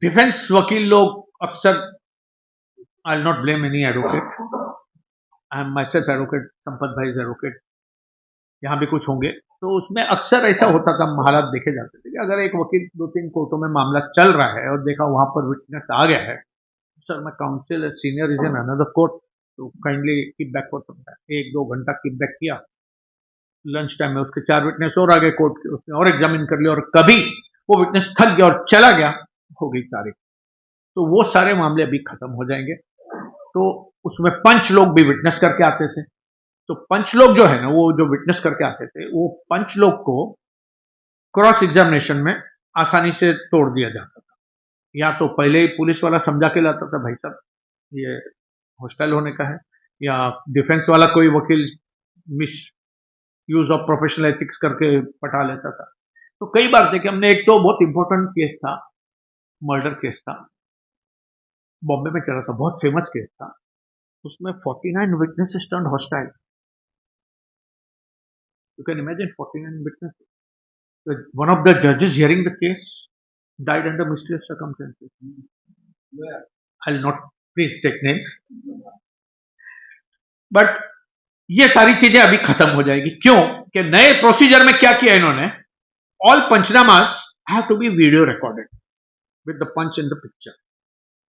डिफेंस वकील लोग अक्सर, I will not blame any advocate, I am myself advocate, Sampat भाई एडवोकेट, यहाँ भी कुछ होंगे, तो उसमें अक्सर ऐसा होता था, हालात देखे जाते थे कि अगर एक वकील 2-3 कोर्टों में मामला चल रहा है और देखा वहां पर विटनेस आ गया है, सर मैं council senior is in another court, तो काइंडली कीप बैक कर सकता है. 1-2 घंटा कीप बैक किया, लंच टाइम में उसके 4 विटनेस और आ गए कोर्ट के, उसने और एग्जामिन कर लिया, और कभी वो विटनेस थक गया और चला गया, हो गई तारीख, तो वो सारे मामले अभी खत्म हो जाएंगे. तो उसमें पंच लोग भी विटनेस करके आते थे, तो पंच लोग जो है ना, वो जो विटनेस करके आते थे, वो पंच लोग को क्रॉस एग्जामिनेशन में आसानी से तोड़ दिया जाता था. या तो पहले ही पुलिस वाला समझा के लाता था, भाई साहब ये हॉस्टाइल होने का है, या डिफेंस वाला कोई वकील miss use of professional ethics करके पटा लेता था. तो कई बार देखे हमने, एक तो बहुत इंपॉर्टेंट केस था, मर्डर केस था, बॉम्बे में चला था, बहुत फेमस केस था, उसमें 49 witnesses turned hostile. You can imagine 49 witnesses. One of the जजेस hearing the case died under mysterious circumstances. I'll not please take names. But ये सारी चीजें अभी खत्म हो जाएगी. क्यों? कि नए प्रोसीजर में क्या किया इन्होंने, all panchnamas have to be video recorded with the punch in the picture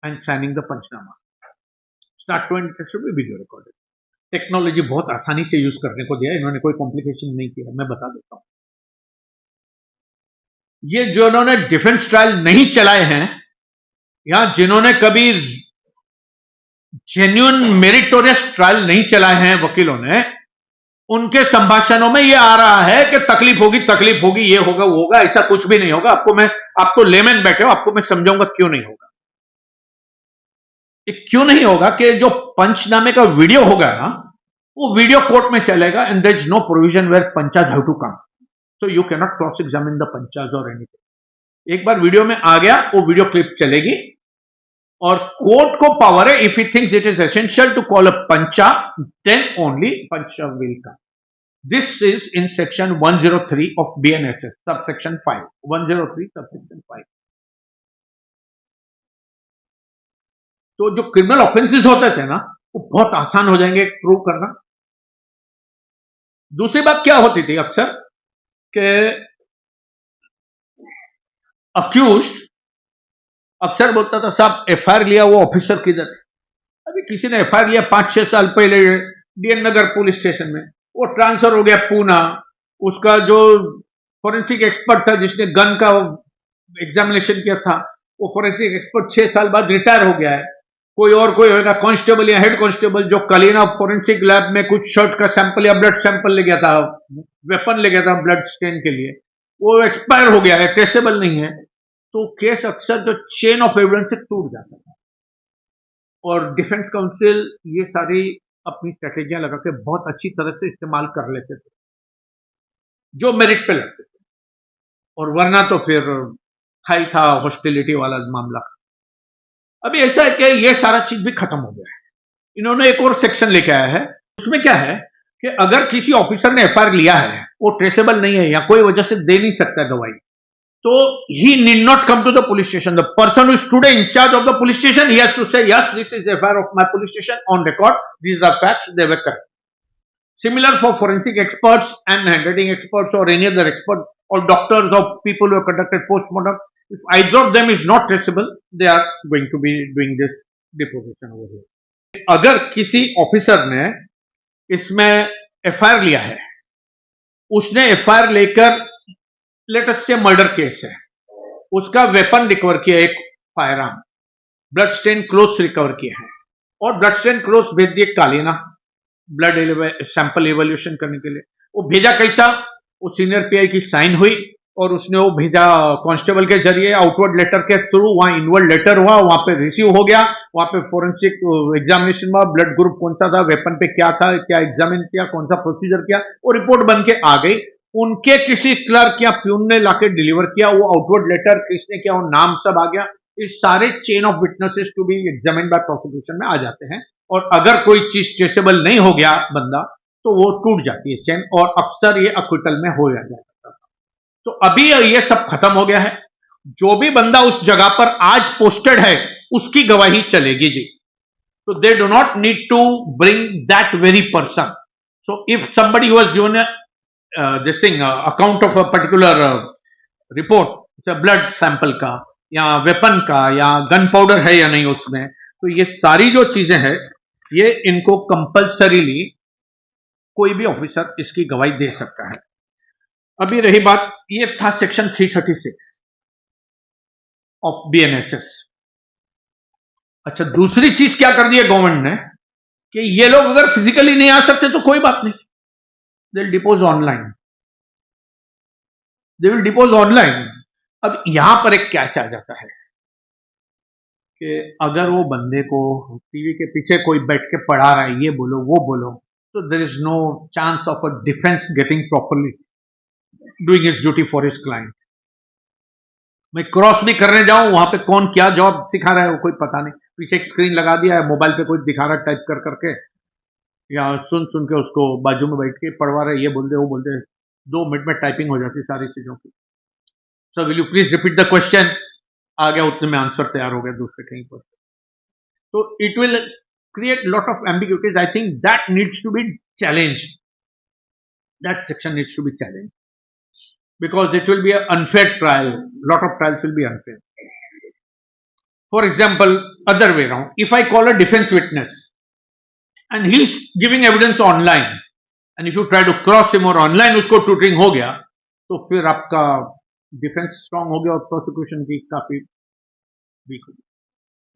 and signing the panchnama. Start to end should be video recorded. Technology बहुत आसानी से यूज करने को दिया इन्होंने, कोई कॉम्प्लिकेशन नहीं किया. मैं बता देता हूं, ये जो इन्होंने डिफेंस ट्रायल नहीं चलाए हैं, या जिन्होंने कभी जेन्युइन मेरिटोरियस ट्रायल नहीं चलाए हैं वकीलों ने, उनके संभाषणों में ये आ रहा है कि तकलीफ होगी, ये होगा वो होगा. ऐसा कुछ भी नहीं होगा. आप तो लेमैन बैठे हो, आपको मैं समझाऊंगा क्यों नहीं होगा. ये क्यों नहीं होगा कि जो पंचनामे का वीडियो होगा ना, वो वीडियो कोर्ट में चलेगा and there is no provision where panchas have to come, so you can not cross examine the panchas और एनीथिंग। एक बार वीडियो में आ गया, वो वीडियो क्लिप चलेगी और कोर्ट को पावर है, if he thinks it is essential to call a pancha, then only pancha will come. This is in section 103 of BNSS, subsection 5, 103 subsection 5। तो जो क्रिमिनल ऑफेंसेस होते थे ना, वो बहुत आसान हो जाएंगे प्रूव करना। दूसरी बात क्या होती थी अक्सर कि अक्यूज्ड अक्सर बोलता था साहब FIR लिया वो ऑफिसर किधर है। अभी किसी ने FIR लिया 5-6 साल पहले DN नगर पुलिस स्टेशन में, वो ट्रांसफर हो गया पूना। उसका जो फॉरेंसिक एक्सपर्ट था जिसने गन का एग्जामिनेशन किया था, वो फॉरेंसिक एक्सपर्ट 6 साल बाद रिटायर हो गया है। कोई होगा कांस्टेबल या हेड कांस्टेबल जो कलीना फॉरेंसिक लैब में कुछ शर्ट का सैंपल या ब्लड सैंपल ले गया था, वेपन ले गया था ब्लड स्टेन के लिए, वो एक्सपायर हो गया है, ट्रेसेबल नहीं है। तो केस अक्सर जो चेन ऑफ एविडेंस से टूट जाता था और डिफेंस काउंसिल ये सारी अपनी स्ट्रेटेजियां लगा के बहुत अच्छी तरह से इस्तेमाल कर लेते थे जो मेरिट पे लगते थे, और वरना तो फिर था ही था हॉस्टिलिटी वाला मामला। अभी ऐसा है कि ये सारा चीज भी खत्म हो गया है। इन्होंने एक और सेक्शन लेके आया है, उसमें क्या है कि अगर किसी ऑफिसर ने FIR लिया है, वो ट्रेसेबल नहीं है या कोई वजह से दे नहीं सकता गवाही, तो he need not come to the police station. The person who is today in charge of the police station, he has to say, yes, this is the FIR of my police station on record. These are facts, they were correct. Similar for forensic experts and handwriting experts or any other expert or doctors or people who have conducted postmortem. If either of them is not traceable, they are going to be doing this deposition over here. अगर किसी officer ने इसमें FIR लिया है, उसने FIR लेकर latest से murder case है, उसका वेपन रिकवर किया, एक firearm, blood stain clothes recover किए हैं और ब्लड स्टेन क्लोथ्स भेज दिए कालीना ब्लड सैंपल इवोल्यूशन करने के लिए। वो भेजा कैसा, वो सीनियर PI की साइन हुई और उसने वो भेजा कांस्टेबल के जरिए आउटवर्ड लेटर के थ्रू, वहां इनवर्ड लेटर हुआ, वहां पे रिसीव हो गया, वहां पे फोरेंसिक एग्जामिनेशन हुआ, ब्लड ग्रुप कौन सा था, वेपन पे क्या था, क्या एग्जामिन किया, कौन सा प्रोसीजर किया, वो रिपोर्ट बन के आ गई। उनके किसी क्लर्क या प्यून ने लाके डिलीवर किया, वो आउटवर्ड लेटर किसने किया, वो नाम सब आ गया। इस सारे chain of witnesses to be examine by prosecution में आ जाते हैं, और अगर कोई चीज ट्रेसेबल नहीं हो गया बंदा, तो वो टूट जाती है चेन, और अक्सर ये अक्विटल में हो जाता है। तो अभी ये सब खत्म हो गया है, जो भी बंदा उस जगह पर आज पोस्टेड है उसकी गवाही चलेगी जी। तो they do not need to bring that very person. So if somebody who has given this thing account of a particular report, blood sample का या वेपन का या गन पाउडर है या नहीं उसमें, तो ये सारी जो चीजें हैं ये इनको कंपल्सरीली कोई भी ऑफिसर इसकी गवाही दे सकता है। अभी रही बात, ये था सेक्शन 336 ऑफ BNSS। अच्छा, दूसरी चीज क्या कर दी है गवर्नमेंट ने कि ये लोग अगर फिजिकली नहीं आ सकते तो कोई बात नहीं, they will depots online, they will depots online. अब यहां पर एक क्या आ जाता है कि अगर वो बंदे को टीवी के पीछे कोई बैठ के पढ़ा रहा है, ये बोलो वो बोलो, तो there is no chance of a defence getting properly doing his duty for his client. मैं क्रॉस भी करने जाऊं, वहां पे कौन क्या जॉब सिखा रहा है वो कोई पता नहीं, पीछे एक स्क्रीन लगा दिया है, मोबाइल पे कोई दिखा रहा है टाइप कर करके, या सुन सुन के उसको बाजू में बैठ के पढ़वा रहे, ये बोल दे वो बोल दे, 2 मिनट में टाइपिंग हो जाती सारी चीजों की। So will you please repeat the question, आ गया उतने में आंसर तैयार हो गया दूसरे कहीं पर। तो it will create lot of ambiguities. I think that needs to be challenged. That section needs to be challenged because it will be an unfair trial. Lot of trials will be unfair. For example, other way around, if I call a defense witness and he is giving evidence online, and if you try to cross him or online उसको tutoring हो गया, तो फिर आपका defence strong हो गया और prosecution की काफी वीक हो गई।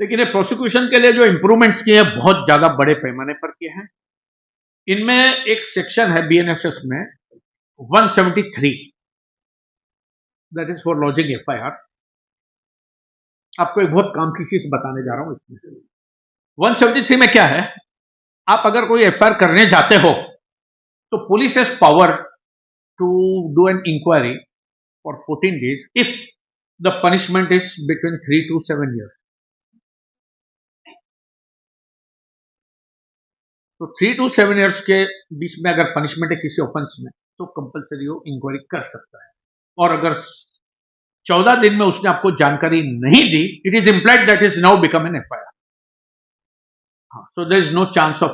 लेकिन ये प्रोसिक्यूशन के लिए जो इंप्रूवमेंट्स किए हैं बहुत ज्यादा बड़े पैमाने पर किए हैं। इनमें एक सेक्शन है BNSS में 173, that is for lodging FIR। आपको एक बहुत काम की चीज बताने जा रहा हूं इसमें। 173 में क्या है, आप अगर कोई एफआईआर करने जाते हो तो police has power to do an inquiry for 14 days if the punishment is between 3 to 7 years. तो 3 to 7 years के बीच में अगर पनिशमेंट है किसी ऑफेंस में तो कंपलसरी वो इंक्वायरी कर सकता है. और अगर 14 दिन में उसने आपको जानकारी नहीं दी, it is implied that is now become an FIR. So there is no chance of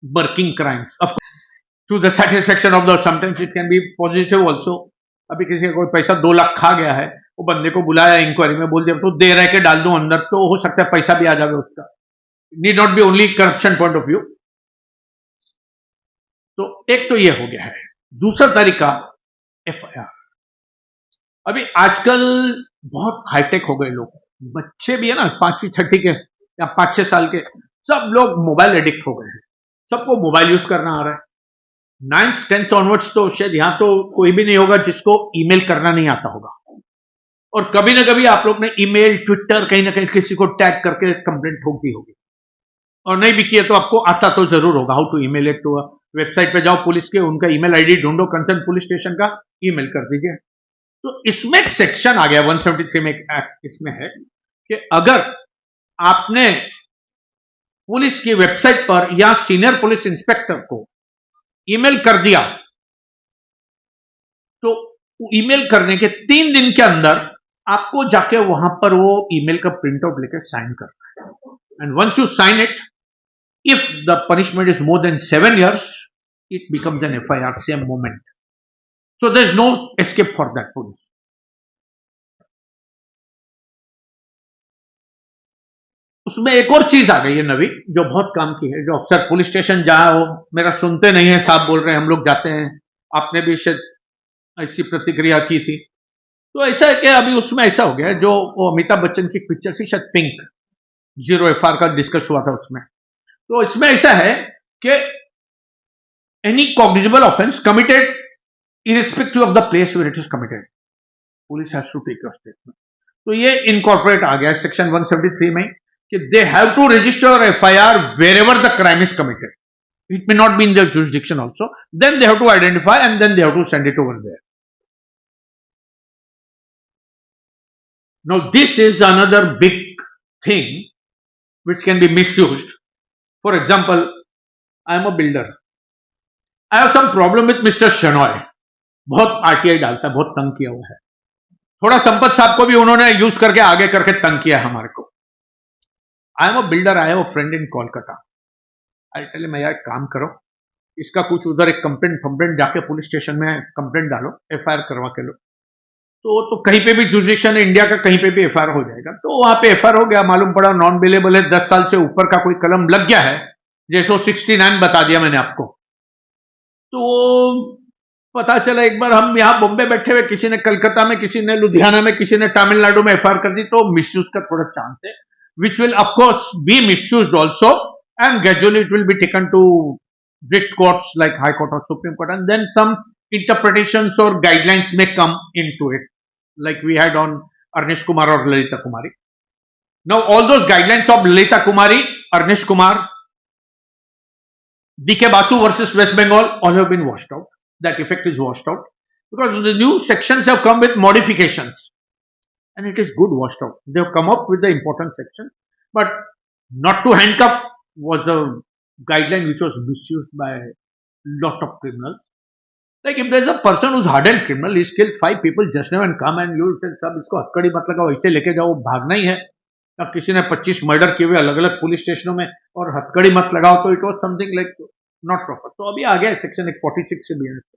working crimes. Of course, to the satisfaction of the, sometimes it can be positive also. अभी किसी का कोई पैसा 2 लाख खा गया है, वो बंदे को बुलाया इंक्वायरी में, बोल दिया तो दे रहे के डाल दूं अंदर, तो हो सकता है पैसा भी आ जाए उसका. Need not be only corruption point of view. तो एक तो ये हो गया है. दूसरा तरीका एफआईआर. अभी आजकल बहुत हाईटेक हो गए लोग, बच्चे भी है ना 5वीं 6वीं के या 5-6 साल के, सब लोग मोबाइल एडिक्ट हो गए हैं. सबको मोबाइल यूज करना आ रहा है. 9th 10th ऑनवर्ड्स तो शायद यहां तो कोई भी नहीं होगा जिसको ईमेल करना नहीं आता होगा. और कभी ना कभी आप लोग ने ईमेल, ट्विटर, कहीं ना कहीं किसी को टैग करके कंप्लेंट ठोक दी होगी. और नहीं भी किया तो आपको आता तो जरूर होगा how to email it to. Website पे जाओ पुलिस के, उनका ईमेल आईडी ढूंढो, कंसर्न पुलिस स्टेशन का, ईमेल कर दीजिए. तो इसमें एक सेक्शन आ गया 173 में, एक एक्ट इसमें है कि अगर आपने पुलिस की वेबसाइट पर या सीनियर पुलिस इंस्पेक्टर को ईमेल कर दिया तो ईमेल करने के 3 दिन के अंदर आपको जाके वहां पर वो ईमेल का प्रिंट आउट लेकर साइन करना है. And once you sign it, if the punishment is more than 7 years, it becomes an FIR same moment. So there is no escape for that police. उसमें एक और चीज आ गई है नवी, जो बहुत काम की है. जो अफसर पुलिस स्टेशन जाओ, मेरा सुनते नहीं है, साहब बोल रहे हैं, हम लोग जाते हैं. आपने भी शायद ऐसी प्रतिक्रिया की थी. तो ऐसा है कि अभी उसमें ऐसा हो गया है, जो अमिताभ बच्चन की पिक्चर थी शायद पिंक, 0 FR का डिस्कस हुआ था उसमें. तो इसमें ऐसा है कि any cognizable offence committed irrespective of the place where it is committed, police has to take your statement. तो ये इनकॉर्पोरेट आ गया सेक्शन 173 में कि they have to register FIR wherever the crime is committed. It may not be in their jurisdiction also. Then they have to identify and then they have to send it over there. Now this is another big thing which can be misused. For example, I am a builder. I have some problem with Mr. Shenoy. बहुत RTI डालता है, बहुत तंग किया हुआ है. थोड़ा संपत साहब को भी उन्होंने यूज करके आगे करके तंग किया है हमारे को. I am a builder, I have a friend in Kolkata. I tell him, यार काम करो, इसका कुछ उधर एक कंप्लेंट जाके पुलिस स्टेशन में कंप्लेंट डालो, एफआईआर करवा के लो. तो कहीं पे भी जुरिडिक्शन है इंडिया का, कहीं पे भी एफआईआर हो जाएगा. तो वहां पे एफआईआर हो गया, मालूम पड़ा नॉन बेलेबल है, 10 साल से ऊपर का कोई कलम लग गया है, जैसे 69 बता दिया मैंने आपको. तो पता चला एक बार हम यहां बॉम्बे बैठे हुए, किसी ने कलकत्ता में, किसी ने लुधियाना में, किसी ने तमिलनाडु में एफआईआर कर दी. तो मिसयूज का थोड़ा चांस है, which will of course be misuse also, and gradually it will be taken to writ courts like High Court or Supreme Court, and then some interpretations or guidelines may come into it, like we had on Arnish Kumar or Lalita Kumari. Now all those guidelines of Lalita Kumari, Arnish Kumar, DK Basu versus West Bengal, all have been washed out. That effect is washed out because the new sections have come with modifications, and it is good washed out. They have come up with the important section, but not to handcuff was the guideline which was misused by lot of criminals. Like if there is a person who's hardened criminal, he's killed 5 people just now and come and you say सब इसको हथकड़ी मत लगाओ, ऐसे लेके जाओ, भागना ही है. अब किसी ने 25 मर्डर किए हुए अलग अलग पुलिस स्टेशनों में और हथकड़ी मत लगाओ, तो it was something like not proper. तो अभी आ गया सेक्शन 46 से BNSS,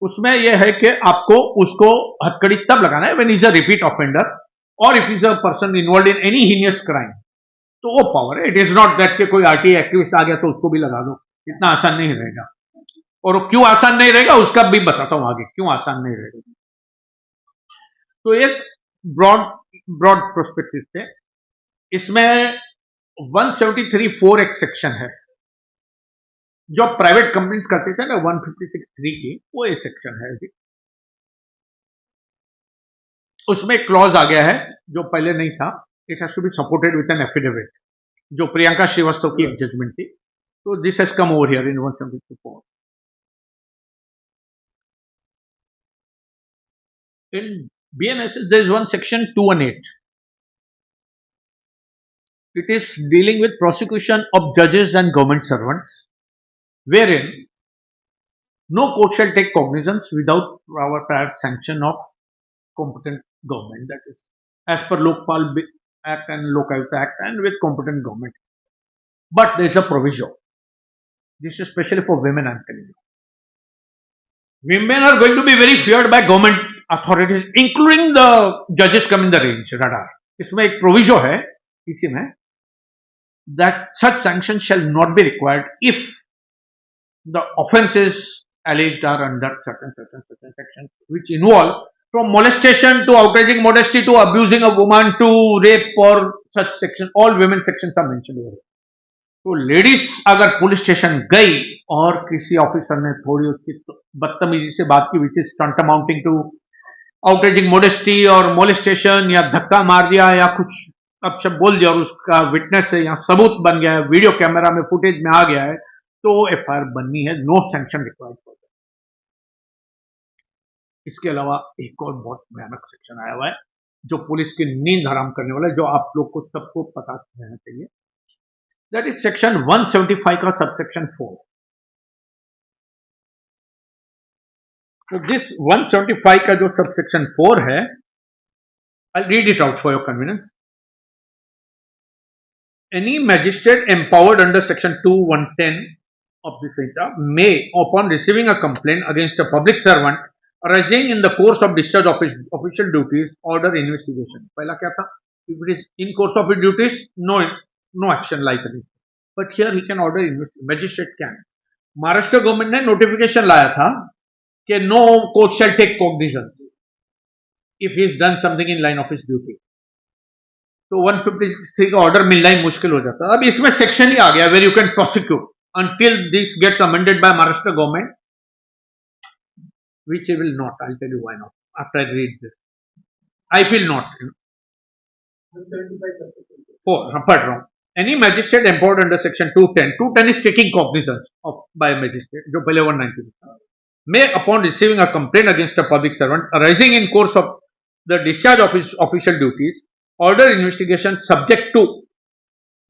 उसमें यह है कि आपको उसको हथकड़ी तब लगाना है when is a repeat offender और if is a person involve in any heinous crime. तो वो पावर है. इट इज नॉट दैट कि कोई आरटीआई एक्टिविस्ट आ गया तो उसको भी लगा दो, इतना आसान नहीं रहेगा. और वो क्यों आसान नहीं रहेगा उसका भी बताता हूं आगे, क्यों आसान नहीं रहेगा. तो एक ब्रॉड प्रोस्पेक्टिव से इसमें 173(4) एक सेक्शन है जो प्राइवेट कंपनीज करते थे ना, 156(3) की, वो एक सेक्शन है. उसमें क्लॉज आ गया है जो पहले नहीं था. It has to be supported with an affidavit. जो प्रियंका श्रीवास्तव की एक जजमेंट थी. So this has come over here in 174. In BNSS, there is one section 218. It is dealing with prosecution of judges and government servants, wherein no court shall take cognizance without prior sanction of competent government. That is, as per Lokpal Act and Lokayukt Act, and with competent government. But there is a proviso. This is especially for women, I am telling you. Women are going to be very feared by government authorities, including the judges come in the range radar. इसमें एक proviso है इसी में that such sanctions shall not be required if the offences alleged are under certain sections which involve from molestation to outraging modesty to abusing a woman to rape or such section. All women sections are mentioned over here. तो ladies अगर police station गई और किसी officer ने थोड़ी उसकी बदतमीजी से बात की which is stunt amounting to outraging modesty और मोलेस्टेशन या धक्का मार दिया या कुछ अपशब्द बोल दिया और उसका विटनेस है या सबूत बन गया है, वीडियो कैमरा में फुटेज में आ गया है, तो एफआईआर बननी है. No sanction required for that. इसके अलावा एक और बहुत भयानक सेक्शन आया हुआ है जो पुलिस की नींद हराम करने वाला है, जो आप लोग को सबको पता रहना चाहिए. That is section 175 का subsection 4. So this 175 का जो subsection 4 है, I'll read it out for your convenience. Any magistrate empowered under section 2110 of the Sanhita may, upon receiving a complaint against a public servant arising in the course of discharge of his official duties, order investigation. पहला क्या था? If it is in course of his duties, no action like this. But here he can order magistrate can. Maharashtra government ने notification लाया था कि no court shall take cognizance if he is done something in line of his duty. तो 153 का order मिलना ही मुश्किल हो जाता. अब इसमें सेक्शन ही आ गया where you can prosecute until this gets amended by Maharashtra government, which I will not. I'll tell you why not. After I read this, I feel not. 4. पढ़ रहा हूँ. Any magistrate empowered under section 210, 210 is taking cognizance of by a magistrate, जो पहले 190 may, upon receiving a complaint against a public servant arising in course of the discharge of his official duties, order investigation subject to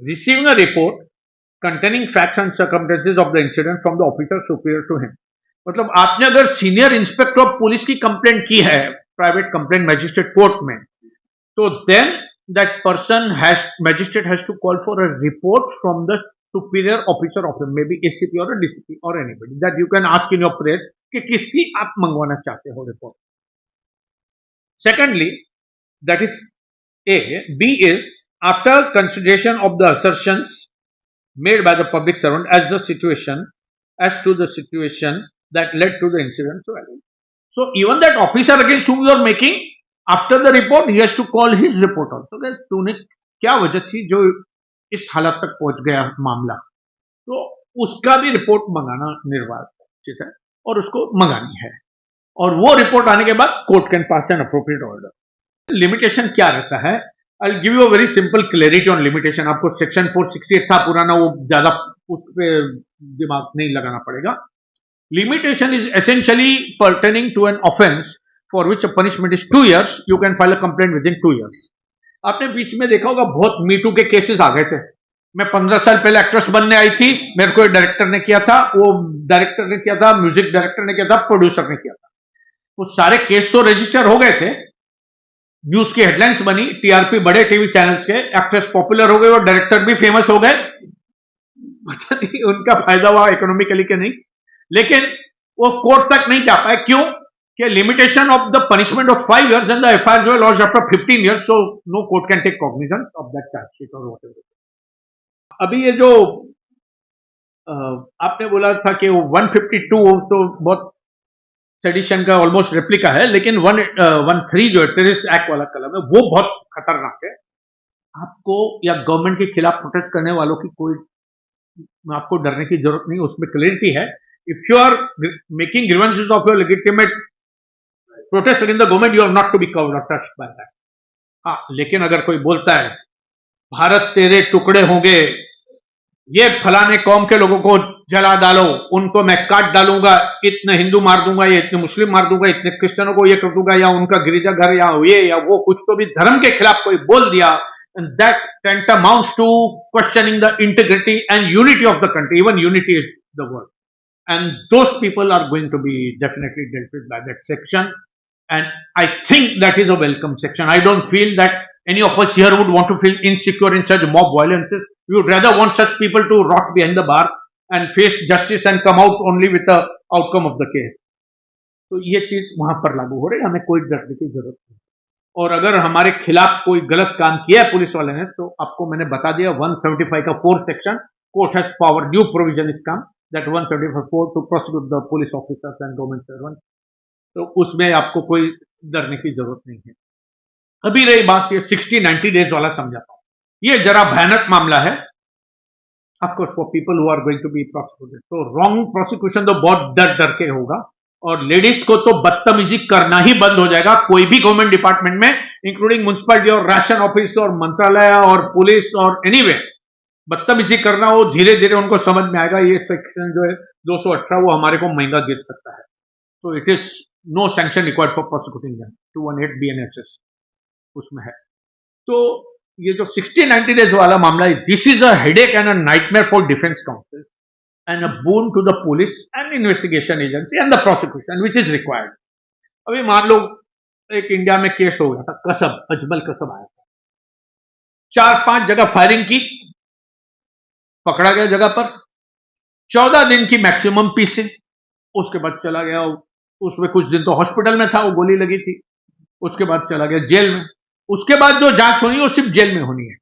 receiving a report containing facts and circumstances of the incident from the officer superior to him. मतलब आपने अगर senior inspector of police की complaint की है private complaint magistrate court में, तो then that person magistrate has to call for a report from the superior officer of him, maybe ACP or a DCP or anybody that you can ask in your prayers कि किसकी आप मंगवाना चाहते हो report. Secondly, that is A. B is after consideration of the assertions made by the public servant as to the situation that led to the incident. So even that officer against whom you are making, after the report he has to call his report also. तूने क्या वजह थी जो इस हालत तक पहुंच गया मामला, तो उसका भी रिपोर्ट मंगाना निर्वाह ठीक है और उसको मंगानी है, और वो रिपोर्ट आने के बाद court can pass an appropriate order. Limitation क्या रहता है? I will give you a very simple clarity on limitation. आपको सेक्शन 468 था पुराना, वो ज्यादा उस पर दिमाग नहीं लगाना पड़ेगा. Limitation is essentially pertaining to an offence for which a punishment is 2 years, you can file a complaint within 2 years. आपने बीच में देखा होगा बहुत मीटू के केसेस आ गए थे. मैं 15 साल पहले एक्ट्रेस बनने आई थी, मेरे को एक डायरेक्टर ने किया था, वो डायरेक्टर ने किया था, म्यूजिक डायरेक्टर ने किया था, प्रोड्यूसर ने किया था. वो सारे केस तो रजिस्टर हो गए थे, न्यूज की हेडलाइंस बनी, टीआरपी बड़े टीवी चैनल्स के, एक्ट्रेस पॉपुलर हो गए और डायरेक्टर भी फेमस हो गए. पता नहीं उनका फायदा हुआ इकोनॉमिकली के नहीं, लेकिन वो कोर्ट तक नहीं जा पाए. क्यों? कि limitation of the punishment of 5 years and the FIR जो है launch after 15 years, so no court can take cognizance of that chargesheet और व्हाटएवर. अभी ये जो आपने बोला था कि 152 तो बहुत सेडिशन का ऑलमोस्ट रेप्लिका है, लेकिन 113 जो है टेररिस्ट एक्ट वाला कलम है, वो बहुत खतरनाक है. आपको या गवर्नमेंट के खिलाफ प्रोटेस्ट करने वालों की कोई आपको डरने की जरूरत नहीं, उसमें क्लियरिटी है. If you are making grievances of your legitimate protest against the government, you are not to be covered or touched by that. हाँ, लेकिन अगर कोई बोलता है भारत तेरे टुकड़े होंगे, ये फलाने कौम के लोगों को जला डालो, उनको मैं काट डालूंगा, इतने हिंदू मार दूंगा, ये इतने मुस्लिम मार दूंगा, इतने क्रिश्चियनों को ये कर दूंगा, या उनका गिरिजाघर या ये या वो कुछ तो भी धर्म के खिलाफ कोई बोल दिया, and that tantamounts to questioning the integrity and unity of the country. Even unity is the word. And those people are going to be definitely dealt with by that section. And I think that is a welcome section. I don't feel that any of us here would want to feel insecure in such mob violences. We would rather want such people to rot behind the bar and face justice and come out only with the outcome of the case. तो ये चीज वहां पर लागू हो रही है, हमें कोई डरने की जरूरत नहीं। और अगर हमारे खिलाफ कोई गलत काम किया है पुलिस वाले ने, तो आपको मैंने बता दिया 175 का 4 section, court has power, due provision is come that 175 to prosecute the police officers and government servant. तो उसमें आपको कोई डरने की जरूरत नहीं है। अभी रही बात ये 60-90 डेज वाला, समझाता हूं, ये जरा भयानक मामला है of course for people who are going to be prosecuted. तो रॉन्ग प्रोसिक्यूशन तो बहुत डर डर के होगा, और लेडीज को तो बदतमीजी करना ही बंद हो जाएगा कोई भी गवर्नमेंट डिपार्टमेंट में, इंक्लूडिंग म्युनिसिपैलिटी और राशन ऑफिस और मंत्रालय और पुलिस और एनीवे। बदतमीजी करना वो धीरे धीरे उनको समझ में आएगा, ये सेक्शन जो है 218 वो हमारे को महंगा गिर सकता है। तो it is no sanction required for prosecuting them. 218 BNSS उसमें है। तो ये जो 60-90 डेज वाला मामला है, this is a headache and a nightmare for defence council and a boon to the police and investigation agency and the prosecution which is required. अभी मान लो एक इंडिया में केस हो गया था, कसब, अजमल कसब आया था, 4-5 जगह फायरिंग की, पकड़ा गया जगह पर, 14 दिन की मैक्सिमम पीसी, उसके बाद चला गया, उसमें कुछ दिन तो हॉस्पिटल में था, वो गोली लगी थी, उसके बाद चला गया जेल में। उसके बाद जो जांच होनी है वो सिर्फ जेल में होनी है।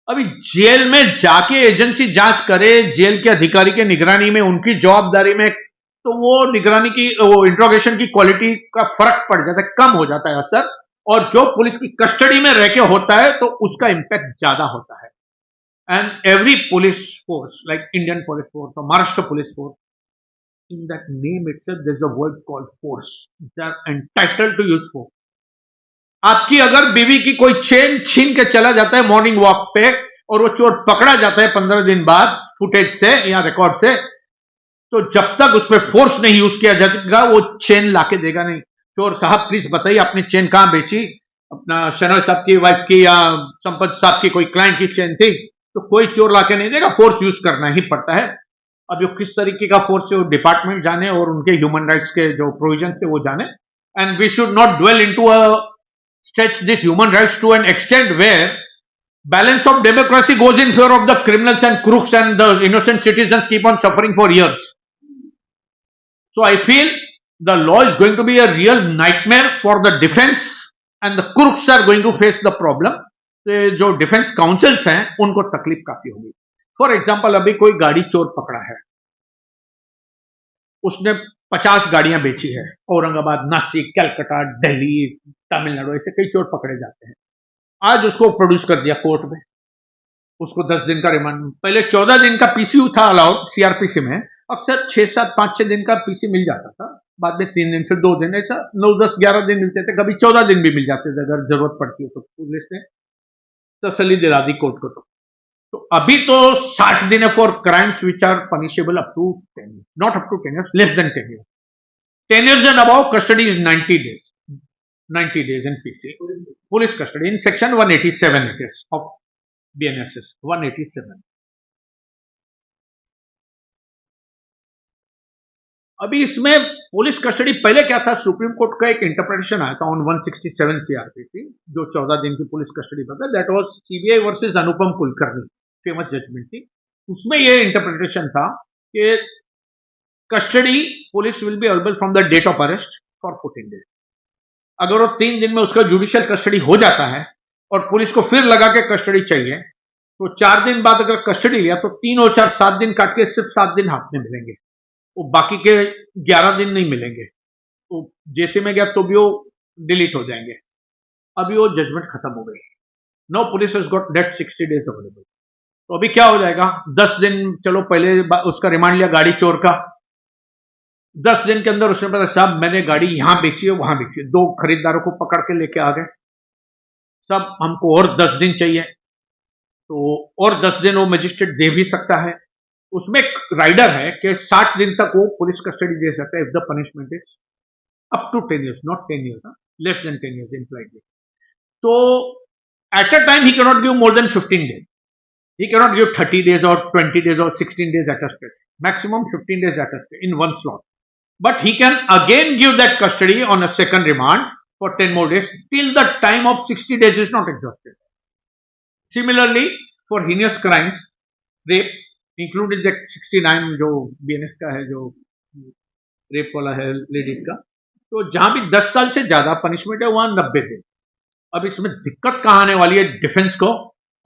अभी जेल में जाके एजेंसी जांच करे, जेल के अधिकारी के निगरानी में, उनकी जवाबदारी में, तो वो निगरानी की, वो इंट्रोगेशन की क्वालिटी का फर्क पड़ जाता है, कम हो जाता है असर, और जो पुलिस की कस्टडी में रह के होता है तो उसका इंपैक्ट ज्यादा होता है। And every police force like Indian police force और Maharashtra police force, in that name itself there is a word called force, they are entitled to use force. आपकी अगर बीवी की कोई चेन छीन के चला जाता है मॉर्निंग वॉक पे, और वो चोर पकड़ा जाता है 15 दिन बाद फुटेज से या रिकॉर्ड से, तो जब तक उस पर फोर्स नहीं यूज किया जाएगा वो चेन लाके देगा नहीं। चोर साहब प्लीज बताइए आपने चेन कहां बेची, अपना शनल साहब की वाइफ की या संपत साहब की कोई क्लाइंट की चेन थी, तो कोई चोर लाके नहीं देगा, फोर्स यूज करना ही पड़ता है। अब जो किस तरीके का फोर्स है वो डिपार्टमेंट जाने, और उनके ह्यूमन राइट्स के जो प्रोविजन थे वो जाने। And we should not dwell into stretch these human rights to an extent where balance of democracy goes in favor of the criminals and crooks, and the innocent citizens keep on suffering for years. So I feel the law is going to be a real nightmare for the defense, and the crooks are going to face the problem. जो defence councils हैं उनको तकलीफ काफी होगी। For example, अभी कोई गाड़ी चोर पकड़ा है, उसने 50 गाड़ियां बेची है, औरंगाबाद, नासिक, कलकत्ता, दिल्ली, तमिलनाडु, ऐसे कई चोर पकड़े जाते हैं। आज उसको प्रोड्यूस कर दिया कोर्ट में, उसको 10 दिन का रिमांड, पहले 14 दिन का पीसी था अलाउड सीआरपीसी में, अक्सर 6-7, 5-6 दिन का पीसी मिल जाता था, बाद में 3 दिन, फिर 2 दिन, ऐसा 9-10-11 दिन मिलते थे, कभी 14 दिन भी मिल जाते थे अगर जरूरत पड़ती है तो। पुलिस ने तसल्ली दिला दी कोर्ट को। तो अभी तो 60 दिन है for crimes which are punishable up to 10 years, not up to 10 years, less than 10 years। 10 years and above, custody is 90 days. 90 days in PC. Police custody in section 187 it is of BNSS 187. अभी इसमें police custody पहले क्या था, supreme court का एक interpretation आया था on 167 CrPC, जो 14 दिन की पुलिस कस्टडी पर था, that was CBI versus Anupam Kulkarni, famous judgement थी। उसमें यह इंटरप्रिटेशन था कि custody police will be available from the date of arrest for 14 days। अगर वो 3 दिन में उसका जुडिशियल कस्टडी हो जाता है और पुलिस को फिर लगा के कस्टडी चाहिए, तो 4 दिन बाद अगर कस्टडी लिया तो 3 और 4 7 दिन काट के सिर्फ 7 दिन हाथ में मिलेंगे, वो बाकी के 11 दिन नहीं मिलेंगे। तो जैसे में गया तो भी वो डिलीट हो जाएंगे। अभी वो जजमेंट खत्म हो गई, no police has got that 60 days available. तो अभी क्या हो जाएगा, 10 दिन, चलो पहले उसका रिमांड लिया गाड़ी चोर का, 10 दिन के अंदर उसने पता, साहब मैंने गाड़ी यहां बेची है, वहां बेची है, 2 खरीदारों को पकड़ के लेके आ गए, सब हमको और 10 दिन चाहिए। तो और 10 दिन वो मजिस्ट्रेट दे भी सकता है। उसमें एक राइडर है कि 60 दिन तक वो पुलिस कस्टडी दे सकता है if the punishment is up to 10 years, not 10 years, less than 10 years impliedly. तो at a time he cannot give more than 15 days. He cannot give 30 days or 20 days or 16 days at a stretch. Maximum 15 days at a stretch in one slot. But he can again give that custody on a second remand for 10 more days till the time of 60 days is not exhausted. Similarly, for heinous crimes, rape, including the 69 जो BNS का है, जो rape वाला है ladies का, तो जहां भी 10 साल से ज्यादा पनिशमेंट है वहां 90 दिन। अब इसमें दिक्कत कहां आने वाली है डिफेंस को,